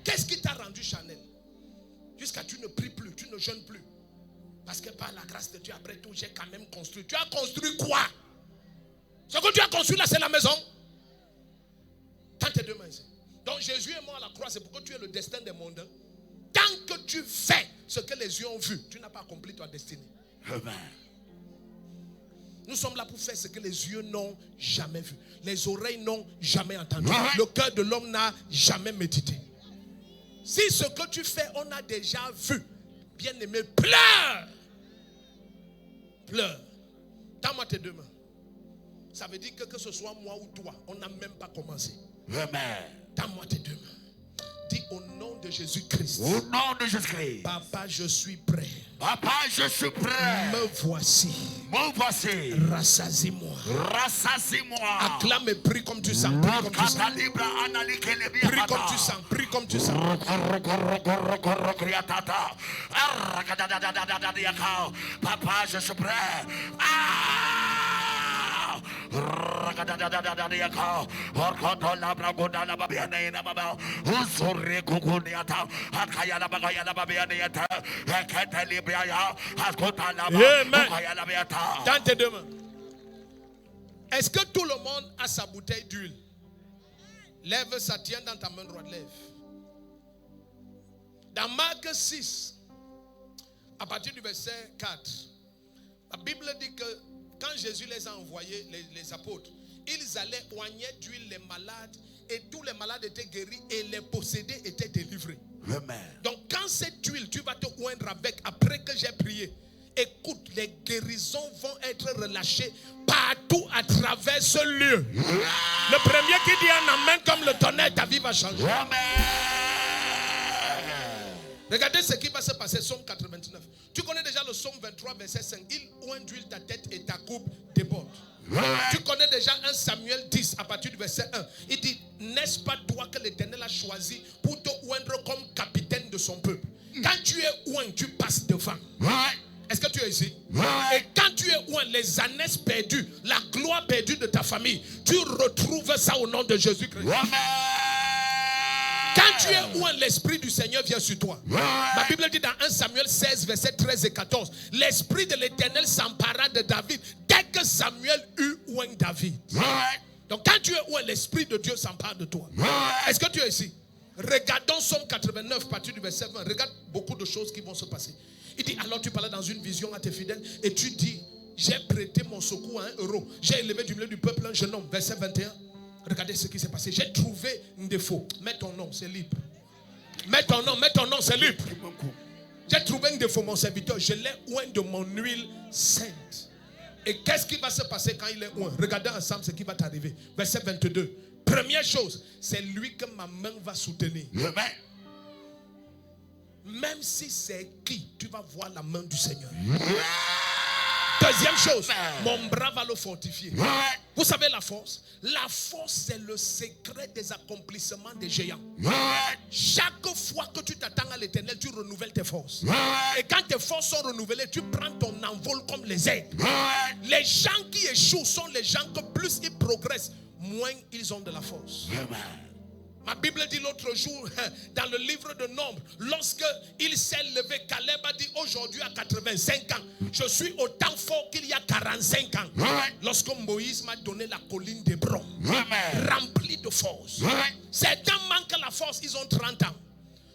Qu'est-ce qui t'a rendu charnel? Jusqu'à tu ne pries plus, tu ne jeûnes plus. Parce que par la grâce de Dieu, après tout, j'ai quand même construit. Tu as construit quoi? Ce que tu as construit là, c'est la maison. Dans tes deux mains. Donc Jésus est mort à la croix, c'est pour que tu aies le destin des mondes. Tant que tu fais ce que les yeux ont vu, tu n'as pas accompli ta destinée. Nous sommes là pour faire ce que les yeux n'ont jamais vu, les oreilles n'ont jamais entendu, le cœur de l'homme n'a jamais médité. Si ce que tu fais, on a déjà vu, bien aimé, pleure. Pleure. Tends-moi tes deux mains. Ça veut dire que ce soit moi ou toi, on n'a même pas commencé. Tends-moi tes deux mains. Dis au nom de Jésus-Christ. Au nom de Jésus-Christ. Papa, je suis prêt. Papa, je suis prêt. Me voici. Me voici. Rassasie-moi. Rassasie-moi. Acclame et prie comme tu sens. Prie comme tu sens. Prie comme tu sens. Prie comme tu sens. Papa, je suis prêt. Dans tes deux mains. Est-ce que tout le monde a sa bouteille d'huile? Lève, ça tient dans ta main droite. Lève. Dans Marc 6, à partir du verset 4, la Bible dit que quand Jésus les a envoyés, les apôtres, ils allaient oigner d'huile les malades et tous les malades étaient guéris et les possédés étaient délivrés. Amen. Donc quand cette huile, tu vas te oindre avec, après que j'ai prié, écoute, les guérisons vont être relâchées partout à travers ce lieu. Le premier qui dit un amen comme le tonnerre, ta vie va changer. Regardez ce qui va se passer, Psaume 89. Tu connais déjà le Psaume 23, verset 5. Il oint d'huile ta tête et ta coupe déborde. Tu connais déjà 1 Samuel 10, à partir du verset 1. Il dit, n'est-ce pas toi que l'Éternel a choisi pour te oindre comme capitaine de son peuple? Quand tu es oint, tu passes devant. Est-ce que tu es ici? Et quand tu es oint, les années perdues, la gloire perdue de ta famille, tu retrouves ça au nom de Jésus-Christ. Quand tu es oint, l'Esprit du Seigneur vient sur toi. La Bible dit dans 1 Samuel 16, verset 13 et 14, l'Esprit de l'Éternel s'empara de David dès que Samuel eut oint David. Donc quand tu es oint, l'Esprit de Dieu s'empare de toi. Est-ce que tu es ici? Regardons Psaume 89, à partir du verset 20. Regarde beaucoup de choses qui vont se passer. Il dit, alors tu parlais dans une vision à tes fidèles et tu dis, j'ai prêté mon secours à 1 euro. J'ai élevé du milieu du peuple un jeune homme. Verset 21. Regardez ce qui s'est passé. J'ai trouvé un défaut. Mets ton nom, c'est libre. Mets ton nom, c'est libre. J'ai trouvé un défaut, mon serviteur. Je l'ai oint de mon huile sainte. Et qu'est-ce qui va se passer quand il est oint? Regardez ensemble ce qui va t'arriver. Verset 22. Première chose, c'est lui que ma main va soutenir. Même si c'est qui, tu vas voir la main du Seigneur. Deuxième chose, mon bras va le fortifier. Vous savez la force? La force, c'est le secret des accomplissements des géants. Chaque fois que tu t'attends à l'Éternel, tu renouvelles tes forces. Et quand tes forces sont renouvelées, tu prends ton envol comme les ailes. Les gens qui échouent sont les gens que plus ils progressent, moins ils ont de la force. Ma Bible dit l'autre jour, dans le livre de Nombres, lorsque il s'est levé, Caleb a dit aujourd'hui à 85 ans, je suis autant fort qu'il y a 45 ans. Lorsque Moïse m'a donné la colline d'Hébron, remplie de force. Certains manquent la force, ils ont 30 ans.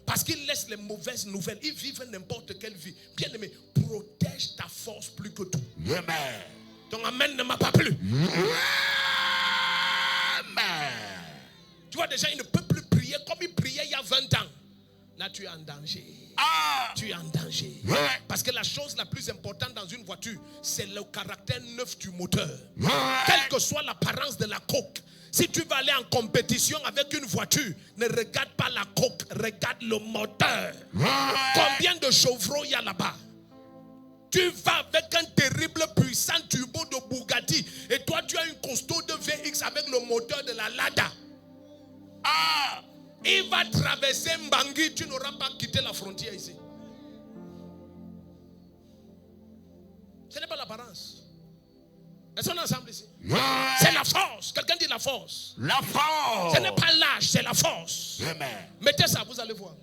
Parce qu'ils laissent les mauvaises nouvelles, ils vivent n'importe quelle vie. Bien aimé, protège ta force plus que tout. Ton amen ne m'a pas plu. Tu vois déjà, il ne peut plus prier comme il priait il y a 20 ans. Là, tu es en danger. Tu es en danger. Parce que la chose la plus importante dans une voiture, c'est le caractère neuf du moteur. Quelle que soit l'apparence de la coque. Si tu vas aller en compétition avec une voiture, ne regarde pas la coque, regarde le moteur. Combien de chevreaux il y a là-bas? Tu vas avec un terrible puissant turbo de Bugatti et toi tu as une costaud de VX avec le moteur de la Lada. Il va traverser Mbangui, tu n'auras pas quitté la frontière ici. Ce n'est pas l'apparence. Est-ce qu'on est ensemble ici? C'est la force. Quelqu'un dit la force. La force. Ce n'est pas l'âge, c'est la force. Amen. Mettez ça, vous allez voir.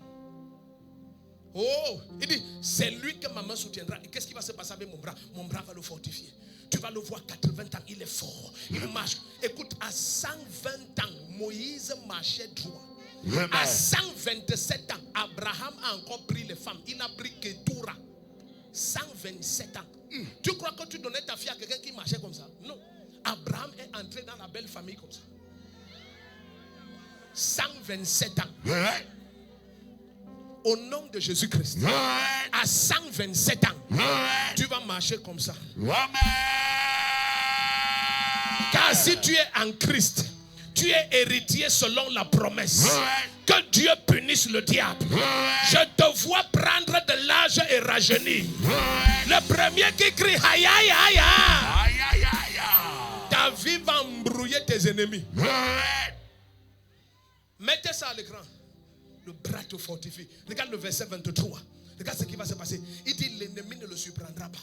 Oh, il dit, c'est lui que ma main soutiendra. Et qu'est-ce qui va se passer avec mon bras? Mon bras va le fortifier. Tu vas le voir, 80 ans, il est fort. Il marche. Écoute, à 120 ans, Moïse marchait droit. À 127 ans, Abraham a encore pris les femmes. Il a pris Ketura. 127 ans. Tu crois que tu donnais ta fille à quelqu'un qui marchait comme ça? Non. Abraham est entré dans la belle famille comme ça. 127 ans. Au nom de Jésus-Christ, à 127 ans, tu vas marcher comme ça. Car si tu es en Christ, tu es héritier selon la promesse. Que Dieu punisse le diable. Je te vois prendre de l'âge et rajeunir. Le premier qui crie aïe aïe aïe aïe. Ta vie va embrouiller tes ennemis. Mettez ça à l'écran. Le bras te fortifie. Regarde le verset 23. Regarde ce qui va se passer. Il dit l'ennemi ne le surprendra pas.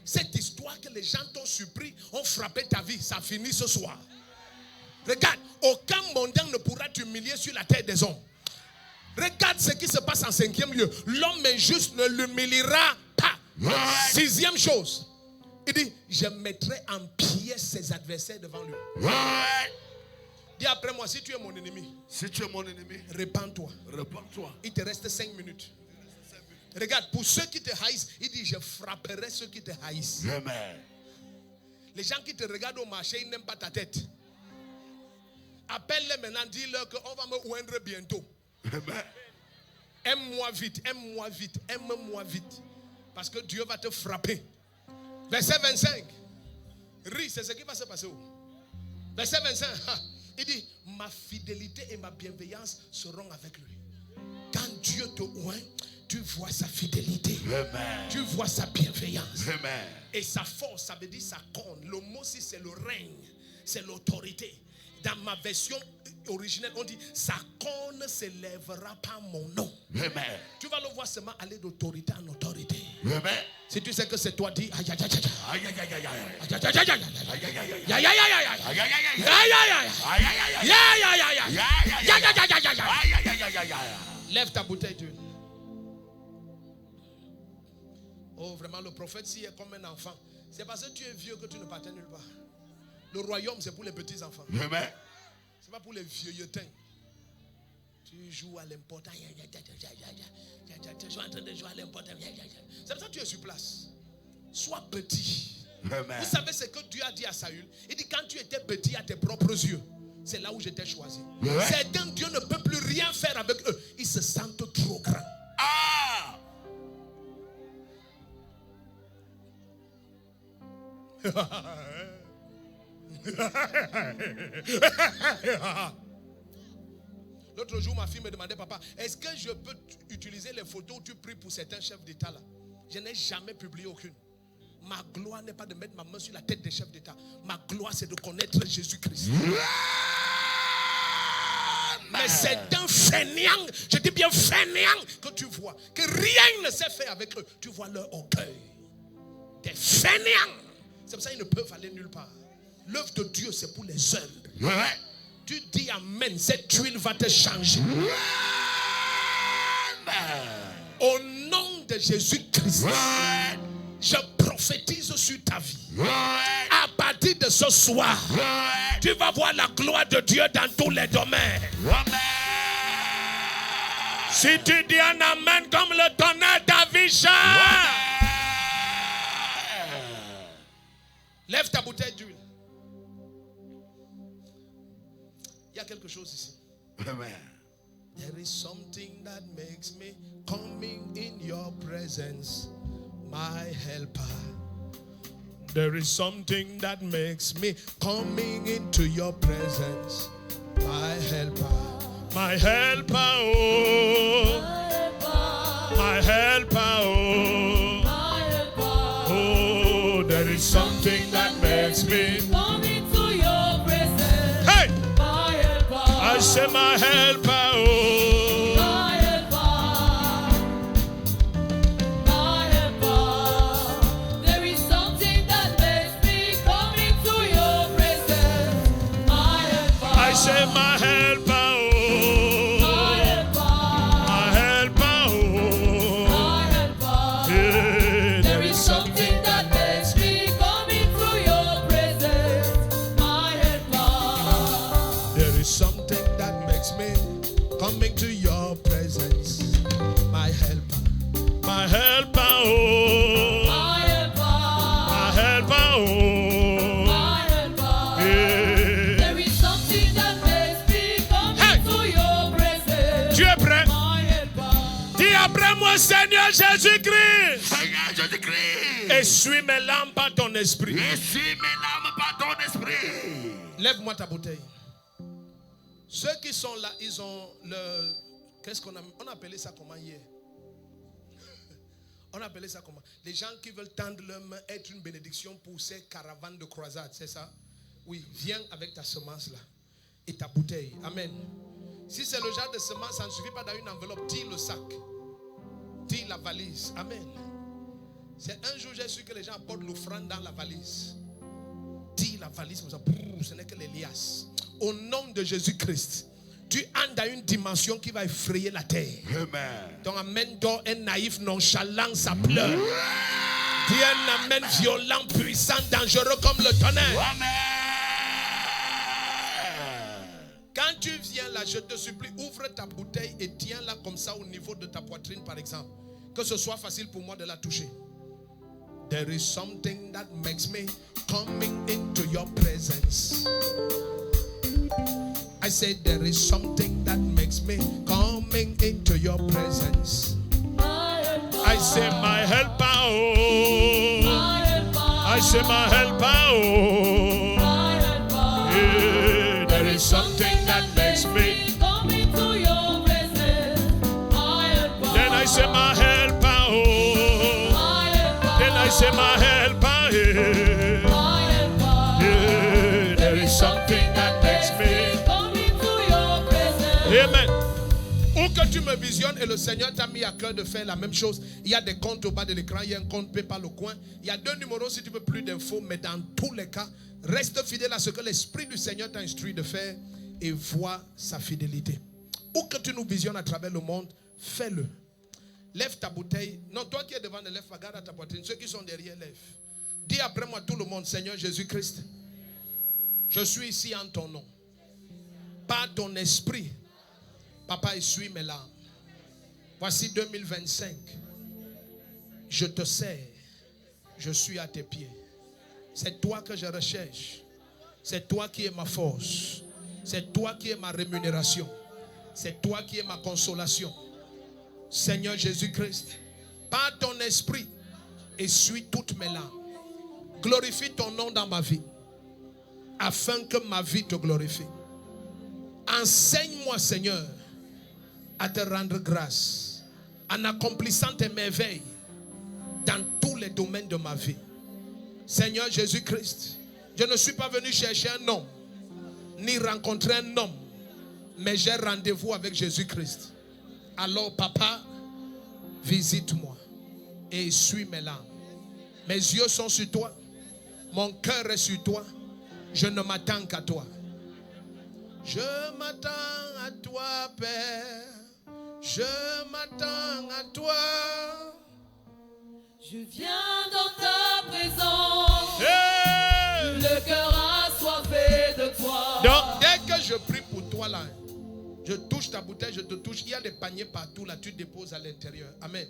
Cette histoire que les gens t'ont surpris, ont frappé ta vie, ça finit ce soir. Regarde, aucun mondain ne pourra t'humilier sur la terre des hommes. Regarde ce qui se passe en 5e lieu. L'homme injuste ne l'humiliera pas. 6e chose. Il dit, je mettrai en pièces ses adversaires devant lui. Dis après moi, si tu es mon ennemi, répands-toi. Il te reste 5 minutes. Regarde, pour ceux qui te haïssent, il dit, je frapperai ceux qui te haïssent. Amen. Les gens qui te regardent au marché, ils n'aiment pas ta tête. Appelle-les maintenant, dis-leur qu'on va me oindre bientôt. Amen. Aime-moi vite, aime-moi vite, aime-moi vite. Parce que Dieu va te frapper. Verset 25. Ris, c'est ce qui va se passer. Verset 25. Il dit, ma fidélité et ma bienveillance seront avec lui. Quand Dieu te oint, tu vois sa fidélité. Amen. Tu vois sa bienveillance. Amen. Et sa force, ça veut dire sa corne. Le mot aussi, c'est le règne. C'est l'autorité. Dans ma version originelle, on dit, sa corne ne s'élèvera pas mon nom. Amen. Tu vas le voir seulement aller d'autorité en autorité. Amen. Si tu sais que c'est toi, dis, aïe, aïe, aïe, aïe. Aïe, aïe, aïe, aïe, aïe. Aïe, aïe, aïe, aïe, aïe. Aïe, aïe, aïe, aïe. Aïe, aïe, aïe, aïe. Aïe, aïe, aïe, aïe. Aïe, aïe, aïe. Aïe, aïe, aïe, aïe. Aïe, aïe, aïe, aïe. Aïe, aïe, aïe, Aïe, aïe, aïe, aïe. aïe, aïe, aïe, aïe, aïe. Lève ta bouteille d'huile. Oh, vraiment, le prophète, s'il est comme un enfant, c'est parce que tu es vieux que tu ne partais nulle part. Le royaume, c'est pour les petits enfants. Amen. C'est pas pour les vieillotins. Tu joues à l'important. Tu es en train de jouer à l'important. C'est pour ça que tu es sur place. Sois petit. Amen. Vous savez ce que Dieu a dit à Saül? Il dit, quand tu étais petit à tes propres yeux, c'est là où je t'ai choisi. Ouais. Certains, Dieu ne peut plus rien faire avec eux. Ils se sentent trop grands. Ah! L'autre jour, ma fille me demandait, papa, est-ce que je peux utiliser les photos où tu pries pour certains chefs d'État là? Je n'ai jamais publié aucune. Ma gloire n'est pas de mettre ma main sur la tête des chefs d'État. Ma gloire, c'est de connaître Jésus-Christ. Mais c'est un fainéant, je dis bien fainéant, que tu vois, que rien ne s'est fait avec eux. Tu vois leur orgueil. Des fainéants. C'est pour ça qu'ils ne peuvent aller nulle part. L'œuvre de Dieu, c'est pour les humbles. Tu dis amen, cette huile va te changer. Au nom de Jésus-Christ, je prophétise sur ta vie. À partir de ce soir, tu vas voir la gloire de Dieu dans tous les domaines. Si tu dis un amen comme le tonnerre, ta vie change. Lève ta bouteille d'huile. Il y a quelque chose ici. Amen. There is something that makes me coming in your presence, my helper. There is something that makes me coming into your presence, my helper. My helper, oh. My helper, oh. Oh, there is something that makes me Come into your presence. Hey! My helper. I say my helper, oh. My helper. My helper. There is something that makes me come into your presence. My helper. I say my helper, oh. My helper. My helper, oh. My helper. Yeah, There is something that makes me come into your presence. My helper. there is something that makes me coming to your presence, my helper. My helper, oh. My helper. My helper, oh. My helper. Yeah. There is something that makes me come Hey! into your presence. Tu es prêt? My helper. Dis après moi, Seigneur Jésus-Christ. Seigneur Jésus-Christ. Essuie mes larmes par ton esprit. Essuie mes larmes par ton esprit. Lève-moi ta bouteille. Ceux qui sont là, ils ont le... Qu'est-ce qu'on a... On appelait ça comment hier? On appelait ça comment? Les gens qui veulent tendre leur main, être une bénédiction pour ces caravanes de croisade, c'est ça? Oui, viens avec ta semence là et ta bouteille. Amen. Si c'est le genre de semence, ça ne suffit pas dans une enveloppe. Tire le sac. Tire la valise. Amen. C'est un jour, j'ai su que les gens apportent l'offrande dans la valise. Tire la valise comme ça. Ce n'est que les liasses. Au nom de Jésus-Christ, tu entres dans une dimension qui va effrayer la terre. Amen. Ton amen d'or un naïf nonchalant, ça pleure. Dis un amen violent, puissant, dangereux comme le tonnerre. Amen. Quand tu viens là, je te supplie, ouvre ta bouteille et tiens-la comme ça au niveau de ta poitrine, par exemple. Que ce soit facile pour moi de la toucher. There is something that makes me coming into your presence. I said there is something that makes me coming into your presence. I say my helper, oh. I say my helper, oh. Yeah, there is something that makes me. coming to your presence. Then I say my helper, oh. Then I say my helper, yeah. Yeah, there is something that makes me. Amen. Où que tu me visionnes et le Seigneur t'a mis à cœur de faire la même chose. Il y a des comptes au bas de l'écran, il y a un compte PayPal au coin. Il y a 2 numéros si tu veux plus d'infos, mais dans tous les cas, reste fidèle à ce que l'Esprit du Seigneur t'a instruit de faire et vois sa fidélité. Où que tu nous visionnes à travers le monde, fais-le. Lève ta bouteille. Non, toi qui es devant, ne lève pas, garde à ta poitrine. Ceux qui sont derrière, lève. Dis après moi tout le monde, Seigneur Jésus-Christ, je suis ici en ton nom. Par ton esprit, Papa, essuie mes larmes. Voici 2025. Je te sers. Je suis à tes pieds. C'est toi que je recherche. C'est toi qui es ma force. C'est toi qui es ma rémunération. C'est toi qui es ma consolation. Seigneur Jésus-Christ, par ton esprit, essuie toutes mes larmes. Glorifie ton nom dans ma vie, afin que ma vie te glorifie. Enseigne-moi, Seigneur, à te rendre grâce, en accomplissant tes merveilles dans tous les domaines de ma vie. Seigneur Jésus-Christ, je ne suis pas venu chercher un homme, ni rencontrer un homme, mais j'ai rendez-vous avec Jésus-Christ. Alors, Papa, visite-moi et essuie mes larmes. Mes yeux sont sur toi, mon cœur est sur toi, je ne m'attends qu'à toi. Je m'attends à toi, Père. Je m'attends à toi. Je viens dans ta présence. Hey! Le cœur assoiffé de toi. Donc, dès que je prie pour toi là, je touche ta bouteille, je te touche. Il y a des paniers partout là, tu déposes à l'intérieur. Amen.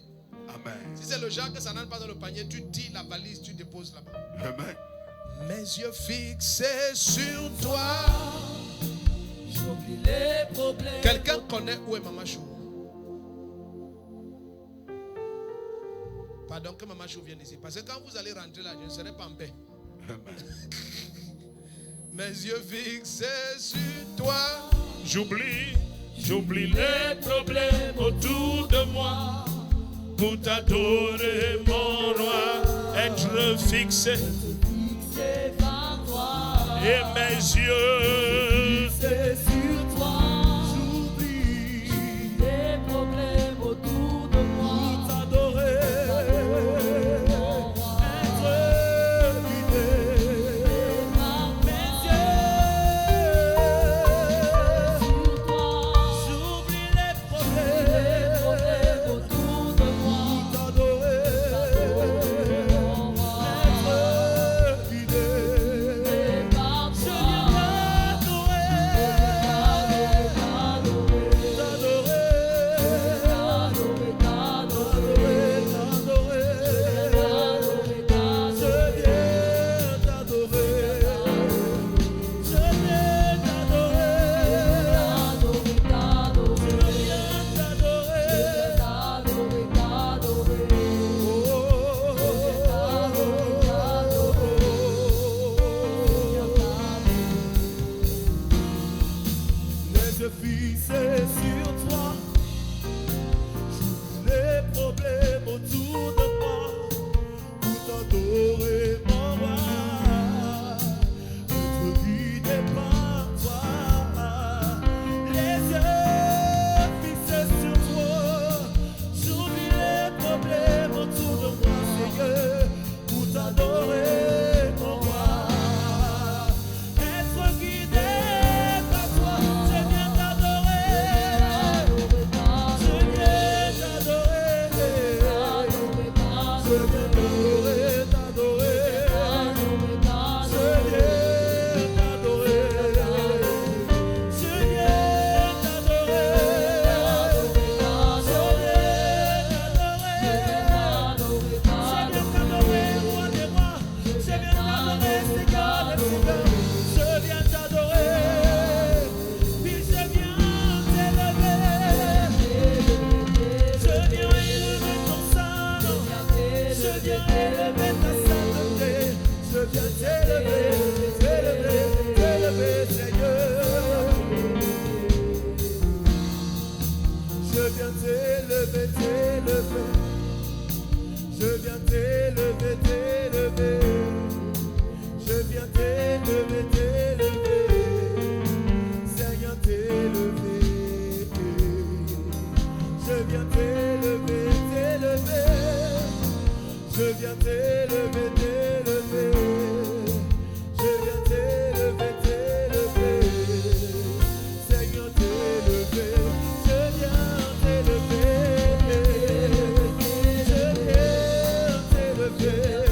Amen. Si c'est le genre que ça n'entre pas dans le panier, tu tires la valise, tu déposes là-bas. Amen. Mes yeux fixés sur toi. J'oublie les problèmes. Quelqu'un connaît où est Maman Chou? Pardon que Maman Chou vienne ici. Parce que quand vous allez rentrer là, je ne serai pas en paix. Amen. Mes yeux fixés sur toi. J'oublie les problèmes autour de moi pour t'adorer, mon roi, être fixé C'est par toi. et mes yeux. C'est sur toi. J'oublie les problèmes autour de moi. Pour t'adorer. Mon roi. Être guidé par mes yeux. Sur toi. J'oublie les problèmes autour de moi. Pour t'adorer. Mon roi. Être guidé par toi. Je viens t'élever ta sainteté. Je viens t'élever, t'élever, t'élever, Seigneur. Je viens t'élever, t'élever. Je viens t'élever, t'élever. Je viens t'élever, t'élever. Seigneur, t'élever. Je viens t'élever, t'élever. Je viens t'élever, t'élever. Je viens t'élever, t'élever. Seigneur, t'élever. Je viens t'élever. Je viens t'élever.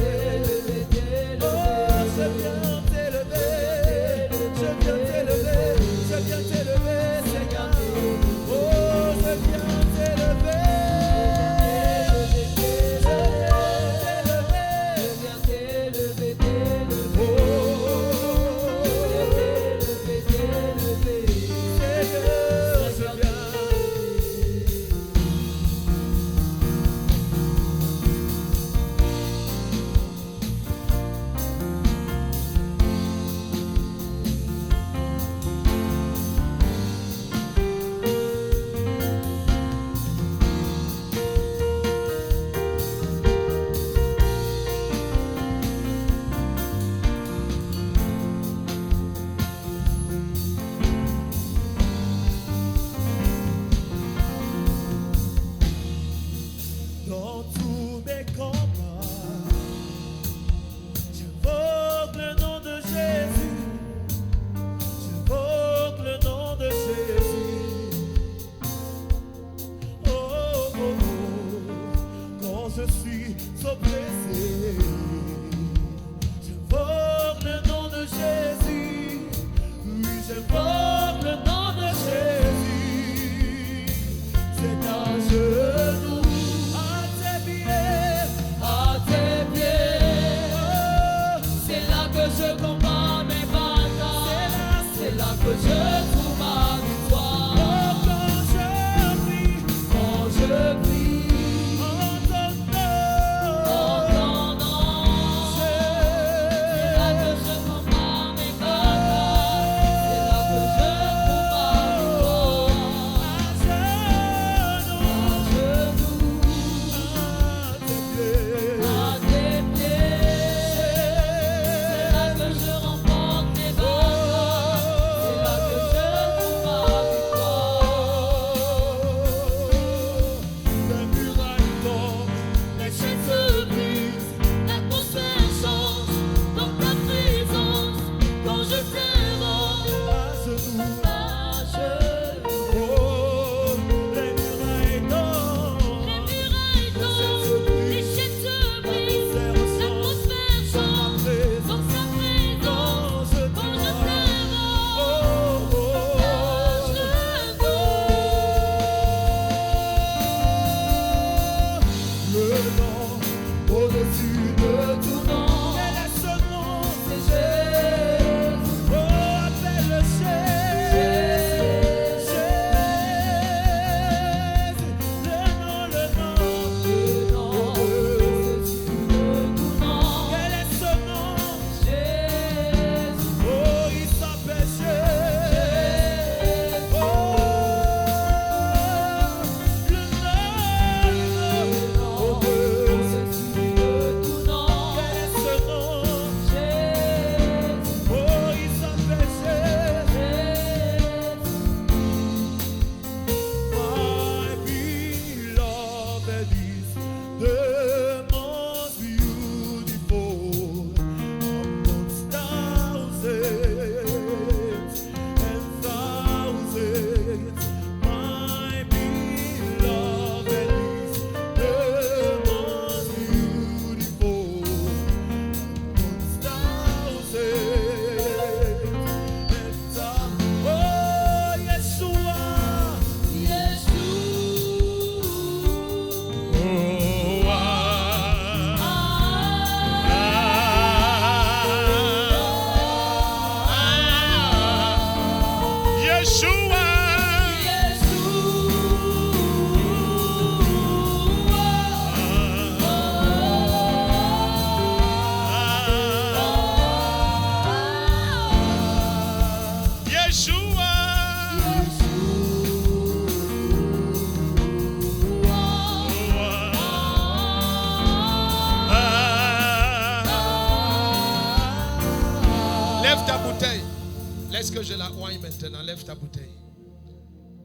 Est-ce que je la vois maintenant? Lève ta bouteille.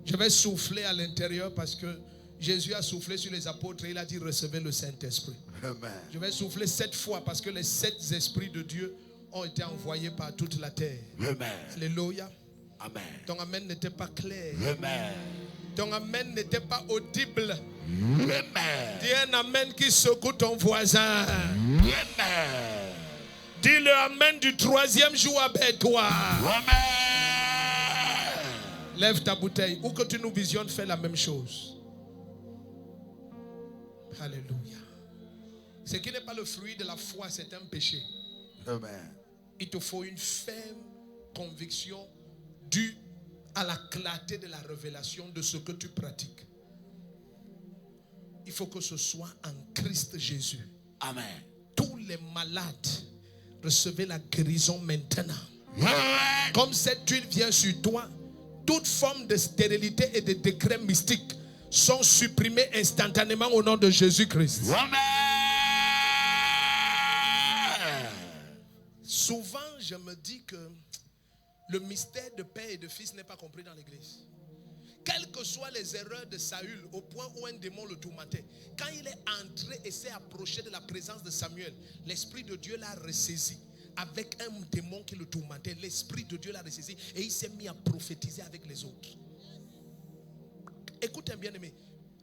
Je vais souffler à l'intérieur parce que Jésus a soufflé sur les apôtres et il a dit recevez le Saint-Esprit. Amen. Je vais souffler 7 fois parce que les 7 esprits de Dieu ont été envoyés par toute la terre. Amen. Alléluia. Amen. Ton amen n'était pas clair. Amen. Ton amen n'était pas audible. Amen. Dis un amen qui secoue ton voisin. Amen. Dis le amen du 3e jour avec toi. Amen. Lève ta bouteille. Où que tu nous visionnes, fais la même chose. Alléluia. Ce qui n'est pas le fruit de la foi, c'est un péché. Amen. Il te faut une ferme conviction due à la clarté de la révélation de ce que tu pratiques. Il faut que ce soit en Christ Jésus. Amen. Tous les malades, recevez la guérison maintenant. Amen. Comme cette huile vient sur toi, toute forme de stérilité et de décrets mystiques sont supprimés instantanément au nom de Jésus-Christ. Amen. Souvent, je me dis que le mystère de Père et de Fils n'est pas compris dans l'église. Quelles que soient les erreurs de Saül, au point où un démon le tourmentait, quand il est entré et s'est approché de la présence de Samuel, l'Esprit de Dieu l'a ressaisi. Avec un démon qui le tourmentait, l'Esprit de Dieu l'a ressaisi et il s'est mis à prophétiser avec les autres. Écoute un bien-aimé,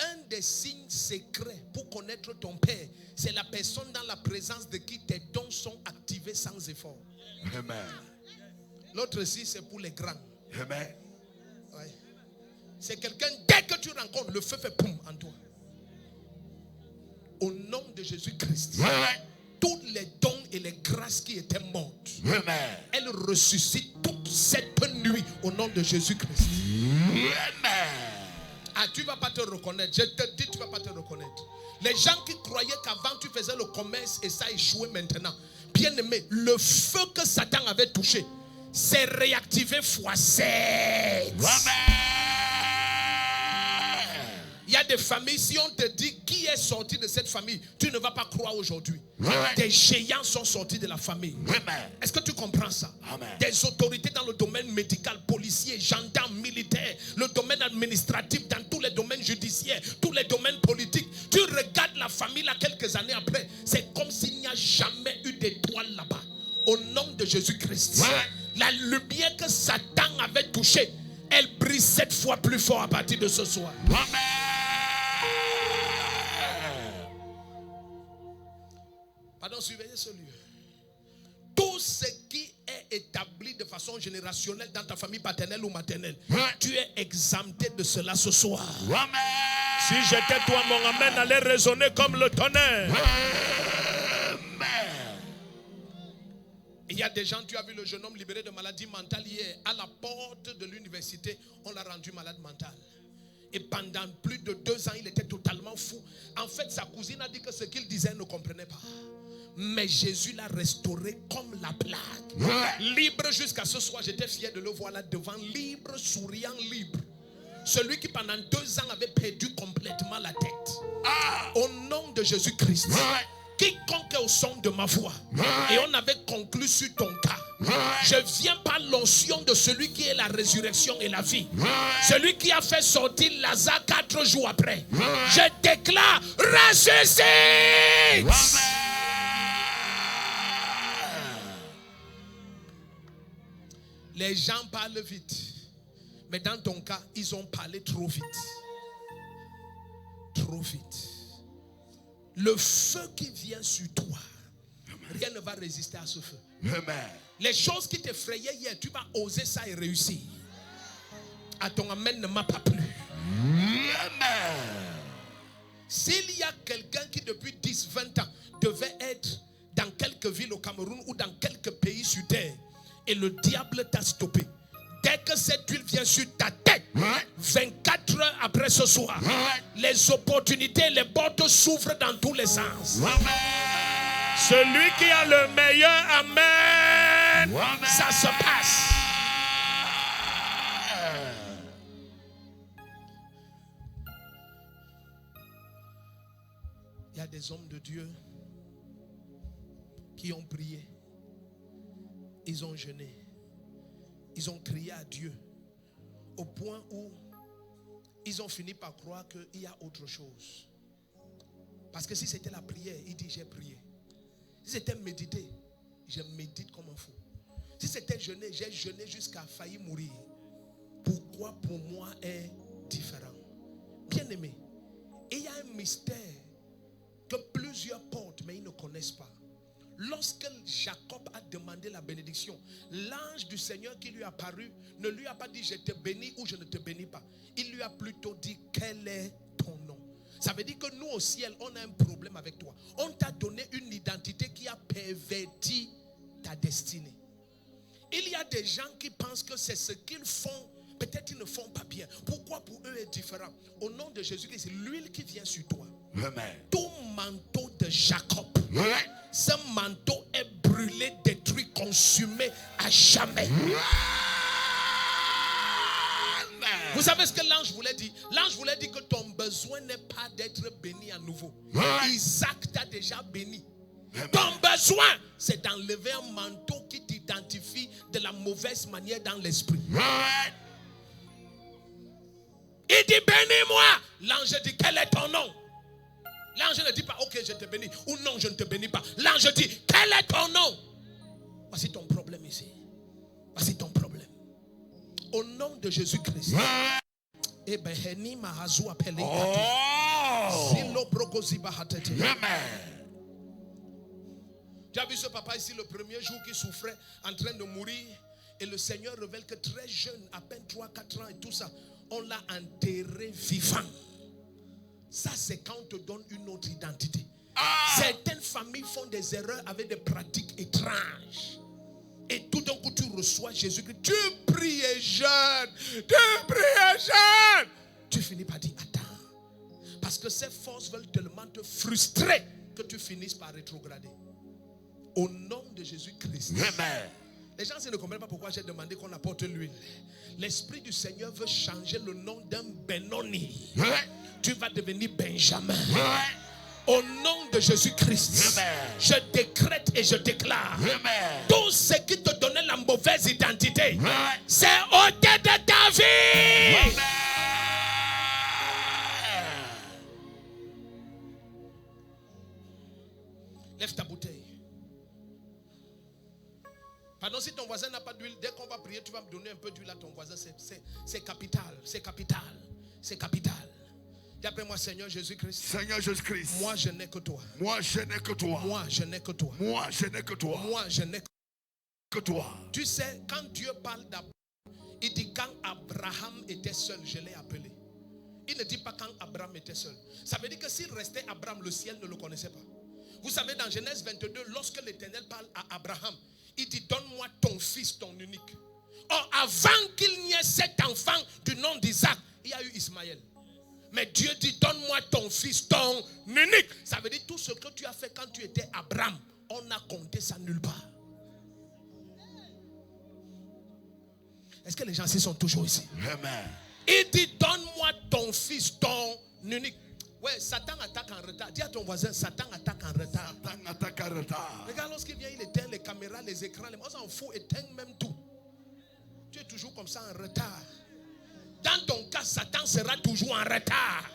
un des signes secrets pour connaître ton Père, c'est la personne dans la présence de qui tes dons sont activés sans effort. Amen. L'autre ici, c'est pour les grands. Amen. Ouais. C'est quelqu'un, dès que tu rencontres, le feu fait poum en toi. Au nom de Jésus-Christ, Amen. tous les dons et les grâces qui étaient mortes, Amen. elles ressuscitent toute cette nuit au nom de Jésus-Christ. Amen. Ah, tu ne vas pas te reconnaître. Je te dis, tu ne vas pas te reconnaître. Les gens qui croyaient qu'avant tu faisais le commerce et ça échouait maintenant. Bien aimé, le feu que Satan avait touché s'est réactivé x7. Amen. Il y a des familles, si on te dit qui est sorti de cette famille, tu ne vas pas croire aujourd'hui. Amen. Des géants sont sortis de la famille. Amen. Est-ce que tu comprends ça? Amen. Des autorités dans le domaine médical, policiers, gendarmes, militaires, le domaine administratif, dans tous les domaines judiciaires, tous les domaines politiques. Tu regardes la famille là quelques années après, c'est comme s'il n'y a jamais eu d'étoile là-bas. Au nom de Jésus-Christ, la lumière que Satan avait touchée, elle brille 7 fois plus fort à partir de ce soir. Amen. Pardon, surveillez ce lieu. Tout ce qui est établi de façon générationnelle dans ta famille paternelle ou maternelle, tu es exempté de cela ce soir. Amen. Si j'étais toi, mon amen allait résonner comme le tonnerre. Amen. Il y a des gens, tu as vu le jeune homme libéré de maladie mentale hier, à la porte de l'université, on l'a rendu malade mental. Et pendant plus de 2 ans, il était totalement fou. En fait, sa cousine a dit que ce qu'il disait, elle ne comprenait pas. Mais Jésus l'a restauré comme la plaque. Libre jusqu'à ce soir, j'étais fier de le voir là devant, libre, souriant, libre. Celui qui pendant 2 ans avait perdu complètement la tête. Au nom de Jésus-Christ, quiconque est au son de ma voix, et on avait conclu sur ton cas, je viens par l'onction de celui qui est la résurrection et la vie, celui qui a fait sortir Lazare 4 jours après. Je déclare, ressuscite. Les gens parlent vite, mais dans ton cas, ils ont parlé trop vite. Trop vite. Le feu qui vient sur toi, rien ne va résister à ce feu. Amen. Les choses qui t'effrayaient hier, tu vas oser ça et réussir. À ton amen ne m'a pas plu. Amen. S'il y a quelqu'un qui depuis 10-20 ans devait être dans quelques villes au Cameroun ou dans quelques pays sur terre, et le diable t'a stoppé, dès que cette huile vient sur ta tête, 24 heures après ce soir, les opportunités, les portes s'ouvrent dans tous les sens. Celui qui a le meilleur, amen. Ça se passe. Il y a des hommes de Dieu qui ont prié, ils ont jeûné, ils ont crié à Dieu au point où ils ont fini par croire qu'il y a autre chose. Parce que si c'était la prière, il dit j'ai prié. Si c'était méditer, je médite comme un fou. Si c'était jeûner, j'ai jeûné jusqu'à failli mourir. Pourquoi pour moi est différent? Bien aimé, il y a un mystère que plusieurs portent, mais ils ne connaissent pas. Lorsque Jacob a demandé la bénédiction, l'ange du Seigneur qui lui a apparu ne lui a pas dit je te bénis ou je ne te bénis pas. Il lui a plutôt dit quel est ton nom. Ça veut dire que nous au ciel, on a un problème avec toi. On t'a donné une identité qui a perverti ta destinée. Il y a des gens qui pensent que c'est ce qu'ils font. Peut-être ils ne font pas bien. Pourquoi pour eux est différent? Au nom de Jésus-Christ, c'est l'huile qui vient sur toi. Amen. Ton manteau de Jacob, Amen. ce manteau est brûlé, détruit, consumé à jamais. Vous savez ce que l'ange voulait dire? L'ange voulait dire que ton besoin n'est pas d'être béni à nouveau. Isaac t'a déjà béni. Ton besoin, c'est d'enlever un manteau qui t'identifie de la mauvaise manière dans l'esprit. Il dit bénis-moi. L'ange dit quel est ton nom? L'ange ne dit pas ok je te bénis ou non je ne te bénis pas. L'ange dit quel est ton nom? Voici ton problème ici. Voici ton problème. Au nom de Jésus-Christ. Tu as vu ce papa ici le premier jour qui souffrait en train de mourir. Et le Seigneur révèle que très jeune, à peine 3-4 ans et tout ça, on l'a enterré vivant. Ça c'est quand on te donne une autre identité. Certaines familles font des erreurs avec des pratiques étranges. Et tout d'un coup tu reçois Jésus-Christ. Tu priais jeune. Tu priais jeune. Tu finis par dire attends. Parce que ces forces veulent tellement te frustrer que tu finisses par rétrograder. Au nom de Jésus-Christ. Amen. Les gens ne comprennent pas pourquoi j'ai demandé qu'on apporte l'huile. L'Esprit du Seigneur veut changer le nom d'un Benoni. Tu vas devenir Benjamin. Au nom de Jésus-Christ, je décrète et je déclare tout ce qui te donnait la mauvaise identité, c'est ôté de ta vie. Lève ta bouteille. Pardon, si ton voisin n'a pas d'huile, dès qu'on va prier, tu vas me donner un peu d'huile à ton voisin. C'est capital, c'est capital, c'est capital. Dis après moi, Seigneur Jésus-Christ. Seigneur Jésus-Christ. Moi, je n'ai que toi. Moi, je n'ai que toi. Moi, je n'ai que toi. Moi, je n'ai que toi. Moi, je n'ai que toi. Tu sais, quand Dieu parle d'Abraham, il dit quand Abraham était seul, je l'ai appelé. Il ne dit pas quand Abraham était seul. Ça veut dire que s'il restait Abraham, le ciel ne le connaissait pas. Vous savez, dans Genèse 22, lorsque l'Éternel parle à Abraham, il dit donne-moi ton fils, ton unique. Or, avant qu'il n'y ait cet enfant du nom d'Isaac, il y a eu Ismaël. Mais Dieu dit donne-moi ton fils, ton unique. Ça veut dire tout ce que tu as fait quand tu étais Abraham, on a compté ça nulle part. Est-ce que les gens ici sont toujours ici? Amen. Il dit donne-moi ton fils, ton unique. Ouais, Satan attaque en retard. Dis à ton voisin, Satan attaque en retard. Satan attaque en retard. Regarde, lorsqu'il vient, il éteint les caméras, les écrans. On s'en fout, éteint même tout. Tu es toujours comme ça en retard. Dans ton cas, Satan sera toujours en retard.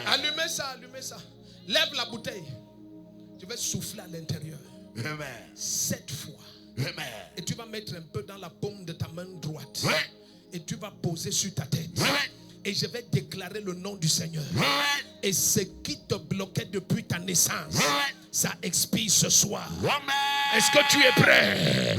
Allumez ça, allumez ça. Lève la bouteille. Je vais souffler à l'intérieur. Amen. 7 fois. Amen. Et tu vas mettre un peu dans la paume de ta main droite. Ouais. Et tu vas poser sur ta tête. Ouais. Et je vais déclarer le nom du Seigneur. Ouais. Et ce qui te bloquait depuis ta naissance, Ouais. ça expire ce soir. Amen. Est-ce que tu es prêt?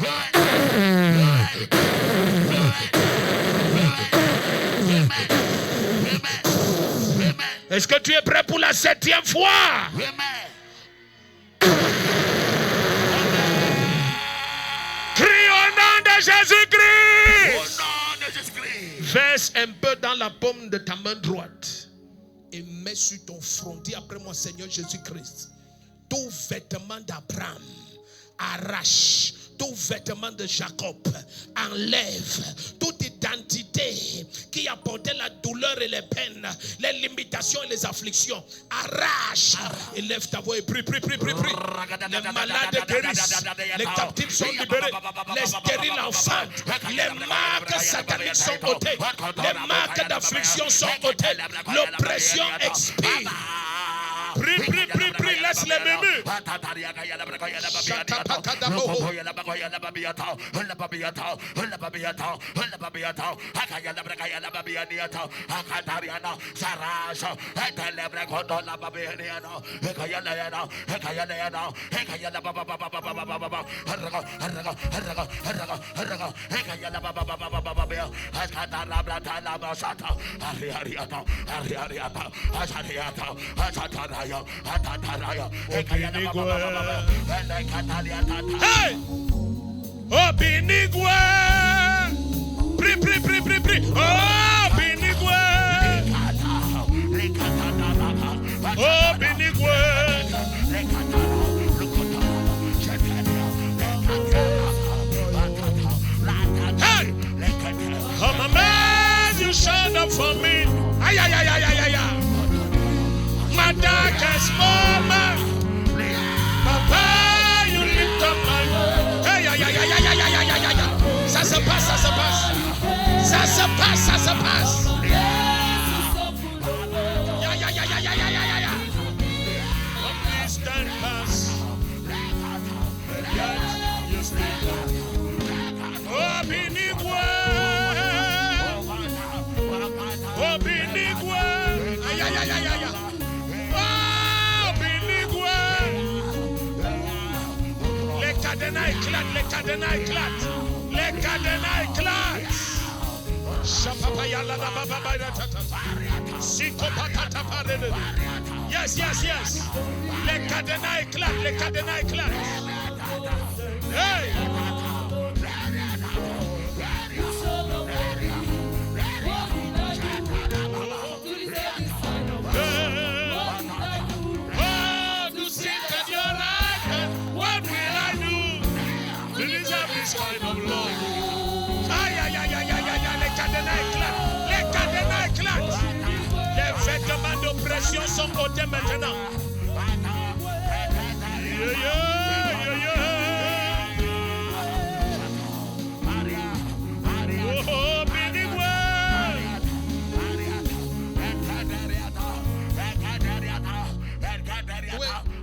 Est-ce que tu es prêt pour la 7e fois? Amen. Crie au nom de Jésus-Christ. Au nom de Jésus-Christ. Verse un peu dans la paume de ta main droite et mets sur ton front. Dis après moi, Seigneur Jésus-Christ, tout vêtement d'Abraham arrache, tout vêtement de Jacob enlève, toute d'entité qui apportait la douleur et les peines, les limitations et les afflictions. Arrache et lève ta voix et prie, prie, prie, prie, prie. Les malades guérissent, les captifs sont libérés, les stériles enfantent, les marques sataniques sont ôtées, les marques d'affliction sont ôtées, l'oppression expire. Prie, prie, prie, prie, laisse les mémus. Hey! Oh, Binigwe! Prie, prie, prie, prie, prie. Oh, Binigwe! Oh, Binigwe! Hey! Come on, man, you showed up for me. Ay, ay, ay, ay, ay, ay, ay. My darkest moment, Papa, you lift up my voice. Hey, ay, ay, ay, ay, ay, ay, ay, ay, ay. Ça se passe, ça se passe. Ça se passe, ça se passe. Ya, ya, ya, ya, ya, ya, ya, ya. From distant past, yet you still. Oh, Binigwe. Oh, Binigwe. Ay, ay, ay, ay, ay, ay. Les cadenas éclatent, les cadenas éclatent, les cadenas éclatent. Yes, yes, yes. Les cadenas éclatent, les cadenas éclatent. Hey! Kind of love. Aïe, aïe, aïe, aïe, aïe, aïe, les cadenas éclatent, les cadenas éclatent. Les vêtements d'oppression sont ôtés maintenant. Yeah, yeah, yeah, yeah. Oh, Binigwe.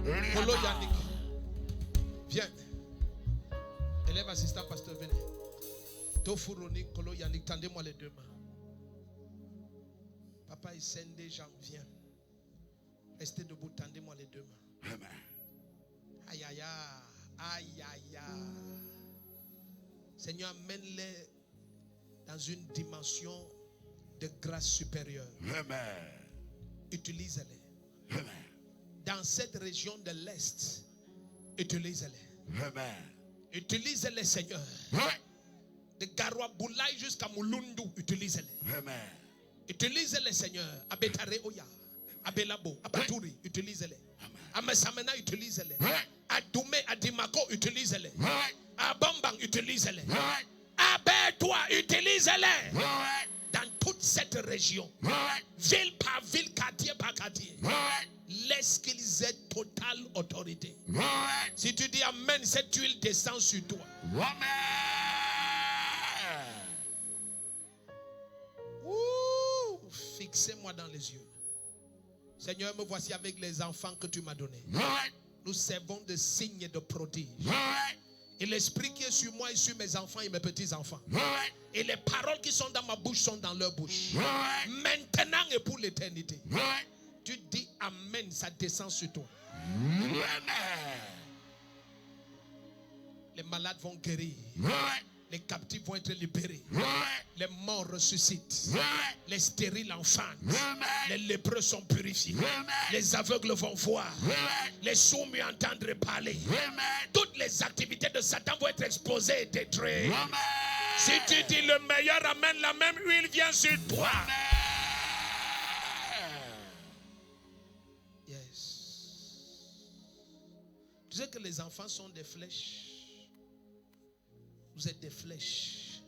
Oui, Kolo Yannick. Viens. Élève assistant pasteur, venez. Tofuroni, Kolo Yannick, tendez-moi les deux mains. Papa Issende, j'en viens. Restez debout, tendez-moi les deux mains. Amen. Aïe, aïe, aïe, aïe, aïe. Seigneur, amène-les dans une dimension de grâce supérieure. Amen. Utilise-les. Amen. Dans cette région de l'Est, utilise-les. Amen. Utilise-les, Seigneur. De Garouaboulaye jusqu'à Moulundu, utilise-les. Amen. Utilise-les, Seigneur. À Betare Oya, à Belabo, à Baturi, utilise-les. À Messamena, utilise-les. À Doumé, à Dimako, utilise-les. À Bambang, utilise-les. À Bétoua, utilise-les. Dans toute cette région, ville par ville, quartier par quartier, laisse qu'ils aient totale autorité. Si tu dis Amen, cette huile descend sur toi. Amen. Ouh, fixez-moi dans les yeux. Seigneur, me voici avec les enfants que tu m'as donnés. Nous servons de signes et de prodiges. Et l'esprit qui est sur moi et sur mes enfants et mes petits-enfants. Et les paroles qui sont dans ma bouche sont dans leur bouche. Maintenant et pour l'éternité. Tu dis Amen, ça descend sur toi. Les malades vont guérir. Les captifs vont être libérés. Les morts ressuscitent. Les stériles enfantent. Les lépreux sont purifiés. Les aveugles vont voir. Les sourds mieux entendre parler. Toutes les activités de Satan vont être exposées et détruites. Si tu dis le meilleur amène, la même huile vient sur toi. Yes. Tu sais que les enfants sont des flèches. Vous êtes des flèches.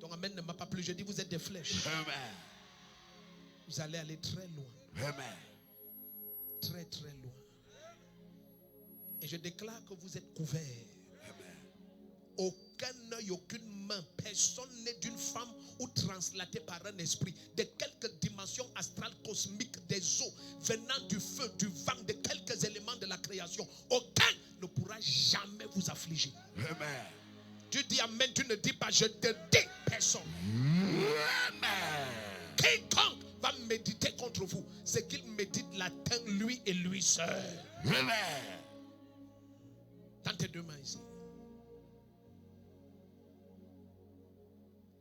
Ton amen ne m'a pas plu. Je dis, vous êtes des flèches. Amen. Vous allez aller très loin. Amen. Très, très loin. Et je déclare que vous êtes couverts. Amen. Aucun œil, aucune main, personne n'est d'une femme ou translaté par un esprit de quelques dimensions astrales cosmiques des eaux, venant du feu, du vent, de quelques éléments de la création. Aucun ne pourra jamais vous affliger. Amen. Tu dis amen, tu ne dis pas je te dis personne. Amen. Quiconque va méditer contre vous, c'est qu'il médite l'atteint lui et lui seul. Amen. Tends tes deux mains ici.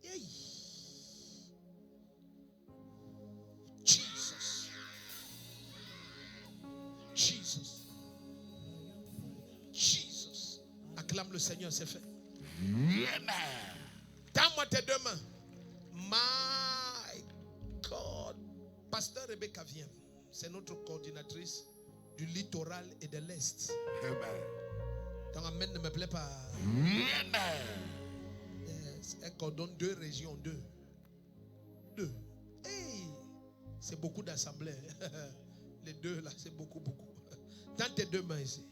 Hey. Jesus. Jesus. Jesus. Acclame le Seigneur, c'est fait. Amen. Tends-moi tes deux mains. My God. Pasteur Rebecca vient. C'est notre coordinatrice du littoral et de l'Est. Amen. Ton amen ne me plaît pas. Amen. Yes. Elle coordonne 2 régions, 2. Hey. C'est beaucoup d'assemblées. Les 2 là, c'est beaucoup. Tends tes 2 mains ici.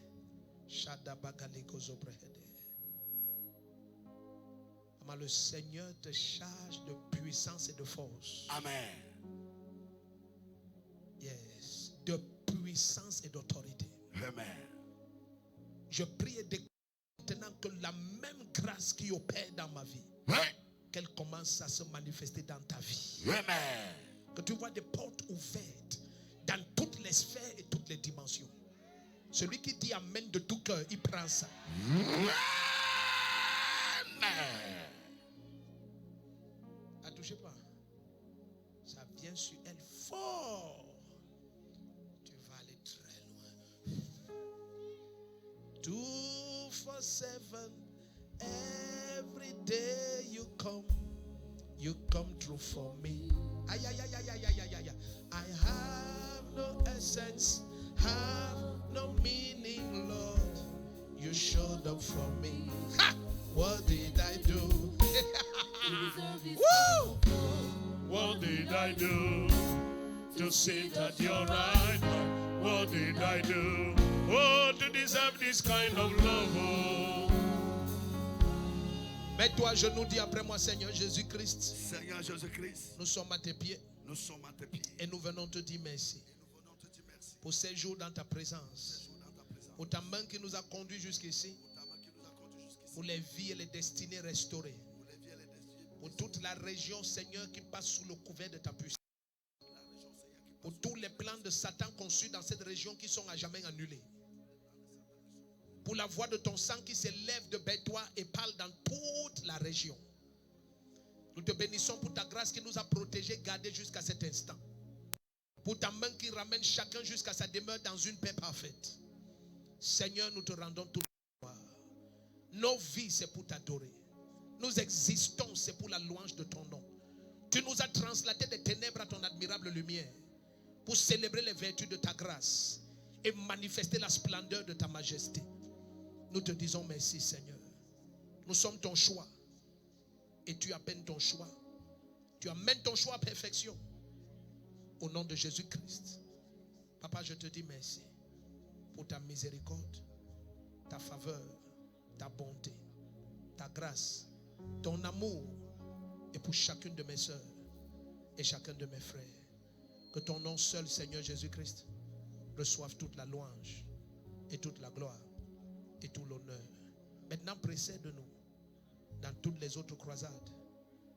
Le Seigneur te charge de puissance et de force. Amen. Yes. De puissance et d'autorité. Amen. Je prie et déclare maintenant que la même grâce qui opère dans ma vie, Ouais. qu'elle commence à se manifester dans ta vie. Amen. Que tu vois des portes ouvertes dans toutes les sphères et toutes les dimensions. Celui qui dit amen de tout cœur, il prend ça. Amen. Ne touchez pas. Ça vient sur elle fort. Tu vas aller très loin. 247, every day you come through for me. Ay, ay, ay, ay, ay, ay, ay, ay. I have no essence, have no meaning, Lord. You showed up for me. Ha! What did I do? Woo! What did I do to sit at your right hand? What did I do? Oh, to deserve this kind of love. Oh. Mets-toi à genoux, dis après moi, Seigneur Jésus-Christ. Seigneur Jésus-Christ, Nous sommes à tes pieds nous sommes à tes pieds. et nous venons te dire merci Et nous venons te dire merci pour ces jours dans ta présence, pour dans ta présence. pour ta main qui nous a conduits jusqu'ici, Pour ta main qui nous a conduits jusqu'ici. pour les vies et les destinées restaurées, Pour les vies et les destinées. pour toute la région, Seigneur, qui passe sous le couvert de ta puissance, La région, Seigneur, qui pour tous les plans de Satan conçus dans cette région qui sont à jamais annulés, pour la voix de ton sang qui s'élève de toi et parle dans toute la région. Nous te bénissons pour ta grâce qui nous a protégés, gardés jusqu'à cet instant. Pour ta main qui ramène chacun jusqu'à sa demeure dans une paix parfaite. Seigneur, nous te rendons toute la gloire. Nos vies, c'est pour t'adorer. Nous existons, c'est pour la louange de ton nom. Tu nous as translatés des ténèbres à ton admirable lumière pour célébrer les vertus de ta grâce et manifester la splendeur de ta majesté. Nous te disons merci, Seigneur. Nous sommes ton choix. Et tu appelles ton choix. Tu amènes ton choix à perfection. Au nom de Jésus-Christ. Papa, je te dis merci pour ta miséricorde, ta faveur, ta bonté, ta grâce, ton amour. Et pour chacune de mes soeurs et chacun de mes frères. Que ton nom seul, Seigneur Jésus-Christ, reçoive toute la louange et toute la gloire et tout l'honneur. Maintenant, précède-nous dans toutes les autres croisades.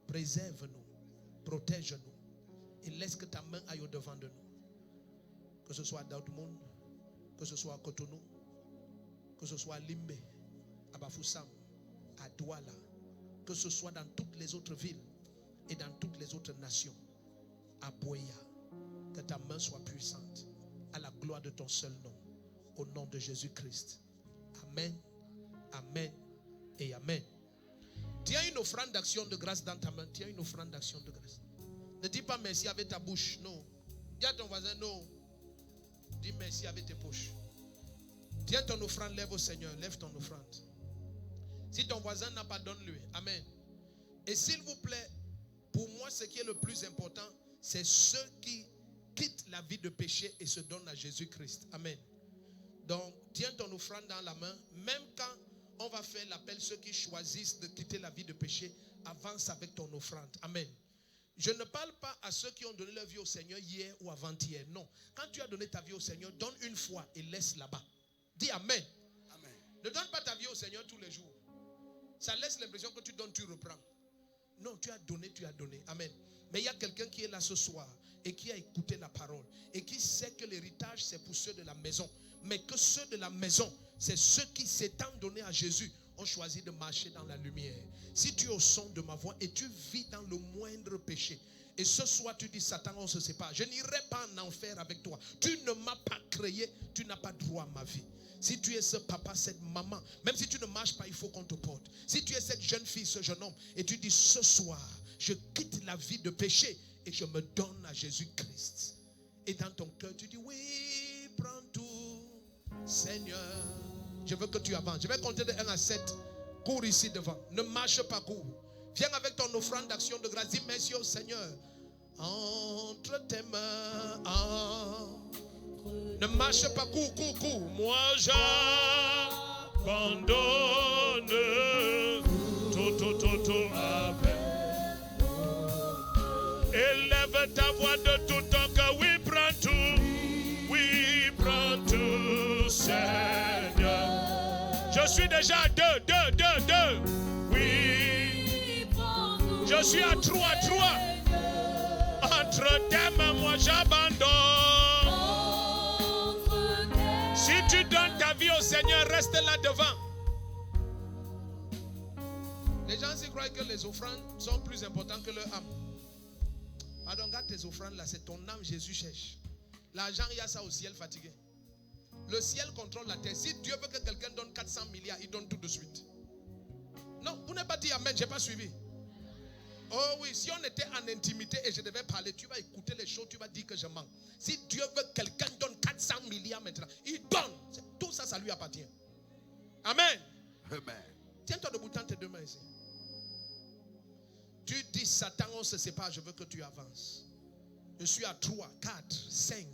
Préserve-nous, protège-nous et laisse que ta main aille au-devant de nous. Que ce soit à Dortmund, que ce soit à Cotonou, que ce soit à Limbe, à Bafoussam, à Douala, que ce soit dans toutes les autres villes et dans toutes les autres nations, à Boya, que ta main soit puissante à la gloire de ton seul nom, au nom de Jésus-Christ. Amen, amen et amen. Tiens une offrande d'action de grâce dans ta main. Tiens une offrande d'action de grâce. Ne dis pas merci avec ta bouche, non. Dis à ton voisin, non. Dis merci avec tes poches. Tiens ton offrande, lève au Seigneur, lève ton offrande. Si ton voisin n'a pas, donne-lui. Amen. Et s'il vous plaît, pour moi, ce qui est le plus important, c'est ceux qui quittent la vie de péché et se donnent à Jésus-Christ. Amen. Donc, tiens ton offrande dans la main. Même quand on va faire l'appel, ceux qui choisissent de quitter la vie de péché, avance avec ton offrande. Amen. Je ne parle pas à ceux qui ont donné leur vie au Seigneur hier ou avant-hier. Non. Quand tu as donné ta vie au Seigneur, donne une fois et laisse là-bas. Dis Amen. Amen. Ne donne pas ta vie au Seigneur tous les jours. Ça laisse l'impression que tu donnes, tu reprends. Non, tu as donné, tu as donné. Amen. Mais il y a quelqu'un qui est là ce soir et qui a écouté la parole et qui sait que l'héritage, c'est pour ceux de la maison. Mais que ceux de la maison, c'est ceux qui s'étant donnés à Jésus, ont choisi de marcher dans la lumière. Si tu es au son de ma voix et tu vis dans le moindre péché, et ce soir tu dis Satan, on se sépare, je n'irai pas en enfer avec toi. Tu ne m'as pas créé, tu n'as pas droit à ma vie. Si tu es ce papa, cette maman, même si tu ne marches pas, il faut qu'on te porte. Si tu es cette jeune fille, ce jeune homme, et tu dis ce soir, je quitte la vie de péché et je me donne à Jésus-Christ. Et dans ton cœur, tu dis oui, prends tout, Seigneur. Je veux que tu avances. Je vais compter de 1 à 7. Cours ici devant. Ne marche pas, cours. Viens avec ton offrande d'action de grâce. Dis merci au Seigneur. Entre tes mains. Ne marche pas, cours, cours, cours. Moi j'abandonne tout avec. Élève ta voix de tout ton cœur. Oui, prends tout. Oui, prends tout, Seigneur. Je suis déjà à 2. Oui. Je suis à 3. Entre tes mains, moi j'abandonne. Si tu donnes ta vie au Seigneur, reste là devant. Les gens s'y croient que les offrandes sont plus importantes que leur âme. Pardon, garde tes offrandes là, c'est ton âme Jésus cherche. L'argent, il y a ça au ciel fatigué. Le ciel contrôle la terre. Si Dieu veut que quelqu'un donne 400 milliards, il donne tout de suite. Non, vous n'avez pas dit Amen, je n'ai pas suivi. Oh oui, si on était en intimité et je devais parler, tu vas écouter les choses, tu vas dire que je mens. Si Dieu veut que quelqu'un donne 400 milliards maintenant, il donne. Tout ça, ça lui appartient. Amen. Amen. Tiens-toi debout, tends tes deux mains ici. Tu dis Satan, on se sépare, je veux que tu avances. Je suis à 3, 4, 5.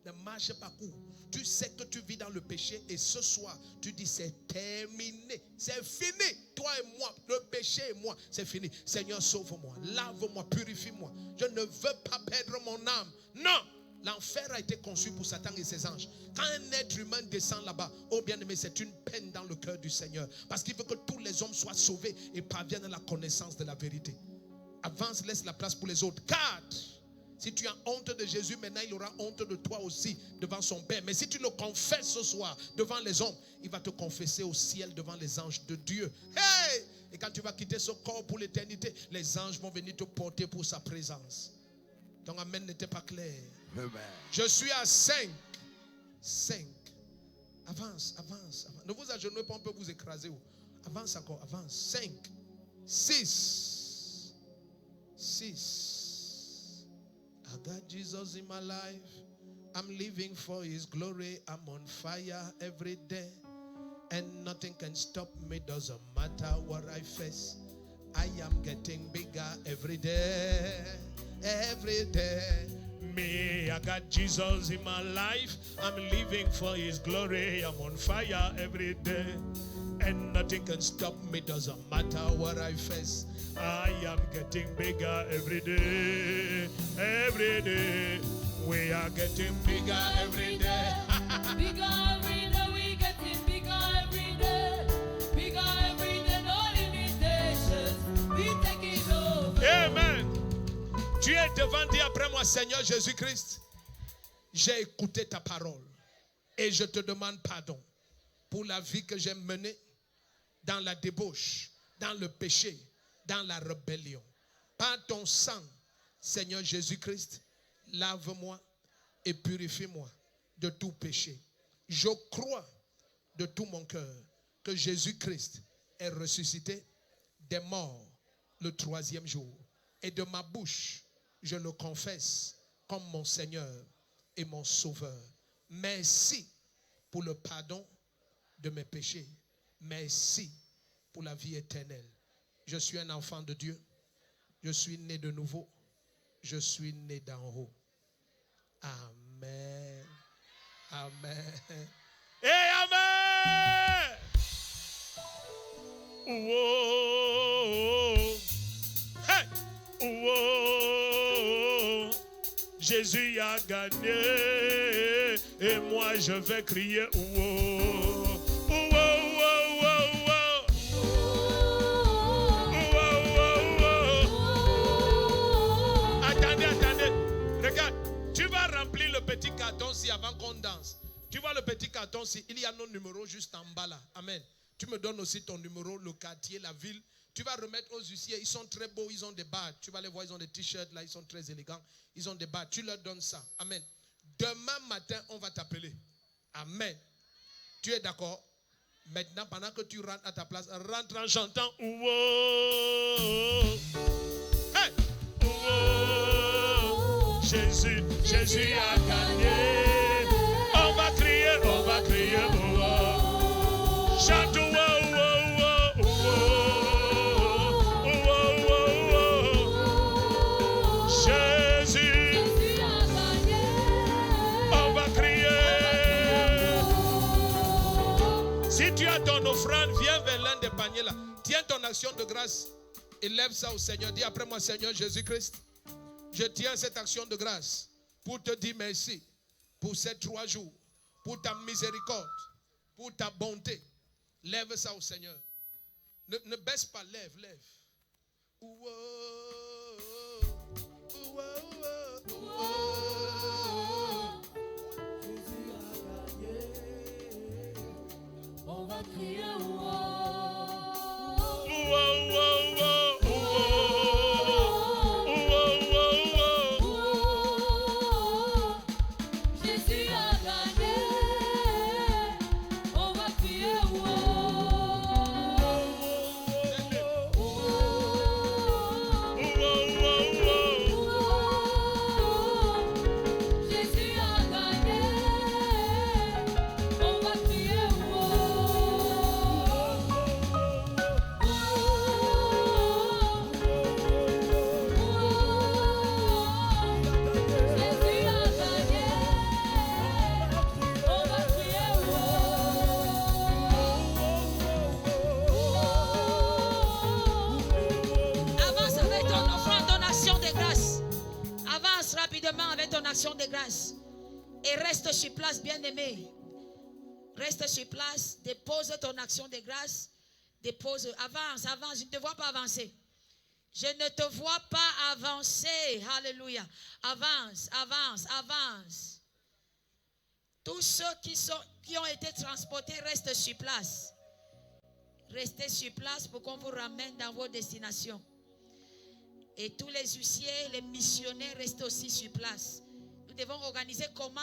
Ne marche pas court. Tu sais que tu vis dans le péché et ce soir, tu dis c'est terminé. C'est fini. Toi et moi, le péché et moi, c'est fini. Seigneur, sauve-moi, lave-moi, purifie-moi. Je ne veux pas perdre mon âme. Non. L'enfer a été conçu pour Satan et ses anges. Quand un être humain descend là-bas, oh bien-aimé, c'est une peine dans le cœur du Seigneur. Parce qu'il veut que tous les hommes soient sauvés et parviennent à la connaissance de la vérité. Avance, laisse la place pour les autres. 4. Si tu as honte de Jésus, maintenant il aura honte de toi aussi devant son Père. Mais si tu le confesses ce soir devant les hommes, il va te confesser au ciel devant les anges de Dieu. Hey! Et quand tu vas quitter ce corps pour l'éternité, les anges vont venir te porter pour sa présence. Ton amen n'était pas clair. Amen. Je suis à 5. 5. Avance. Ne vous agenouillez pas, on peut vous écraser. Avance encore, avance. 5. 6. 6. I got Jesus in my life. I'm living for His glory. I'm on fire every day. And nothing can stop me. Doesn't matter what I face. I am getting bigger every day. Every day. Me, I got Jesus in my life. I'm living for His glory. I'm on fire every day. And nothing can stop me. Doesn't matter what I face. I am getting bigger every day. Every day. We are getting bigger every day. Bigger every day, we getting bigger every day. Bigger every day, no limitations. We take it over. Amen. Tu es devant, dis après moi, Seigneur Jésus-Christ, j'ai écouté ta parole et je te demande pardon pour la vie que j'ai menée dans la débauche, dans le péché, dans la rébellion. Par ton sang, Seigneur Jésus-Christ, lave-moi et purifie-moi de tout péché. Je crois de tout mon cœur que Jésus-Christ est ressuscité des morts le 3e jour. Et de ma bouche, je le confesse comme mon Seigneur et mon Sauveur. Merci pour le pardon de mes péchés. Merci pour la vie éternelle. Je suis un enfant de Dieu. Je suis né de nouveau. Je suis né d'en haut. Amen. Amen. Et amen. Oh, hey. Oh, Jésus a gagné et moi je vais crier. Oh, oh, oh, oh, oh, oh. Attendez. Regarde, tu vas remplir le petit carton-ci avant qu'on danse. Tu vois le petit carton-ci, il y a nos numéros juste en bas là. Amen. Tu me donnes aussi ton numéro, le quartier, la ville. Tu vas remettre aux huissiers. Ils sont très beaux, ils ont des badges. Tu vas les voir, ils ont des t-shirts là, ils sont très élégants. Ils ont des badges. Tu leur donnes ça. Amen. Demain matin, on va t'appeler. Amen. Tu es d'accord? Maintenant, pendant que tu rentres à ta place, rentre en chantant. Ouah. Hey. Ouah. Jésus a gagné. On va crier. Ouah. Chante. Ton offrande, viens vers l'un des paniers là. Tiens ton action de grâce. Élève ça au Seigneur. Dis après moi, Seigneur Jésus-Christ, je tiens cette action de grâce pour te dire merci pour ces 3 jours, pour ta miséricorde, pour ta bonté. Lève ça au Seigneur. Ne baisse pas, lève. Ouah, ouah, ouah, ouah. On va crier Jésus a gagné. On va crier Jésus a gagné. On va crier Avance avec ton offrande, ton action de grâce. Avance rapidement avec ton action de grâce. Et reste sur place, bien-aimé. Reste sur place, dépose ton action de grâce. Dépose, avance. Je ne te vois pas avancer. Je ne te vois pas avancer. Alléluia. Avance. Tous ceux qui ont été transportés restent sur place. Restez sur place pour qu'on vous ramène dans vos destinations. Et tous les huissiers, les missionnaires restent aussi sur place. Nous devons organiser comment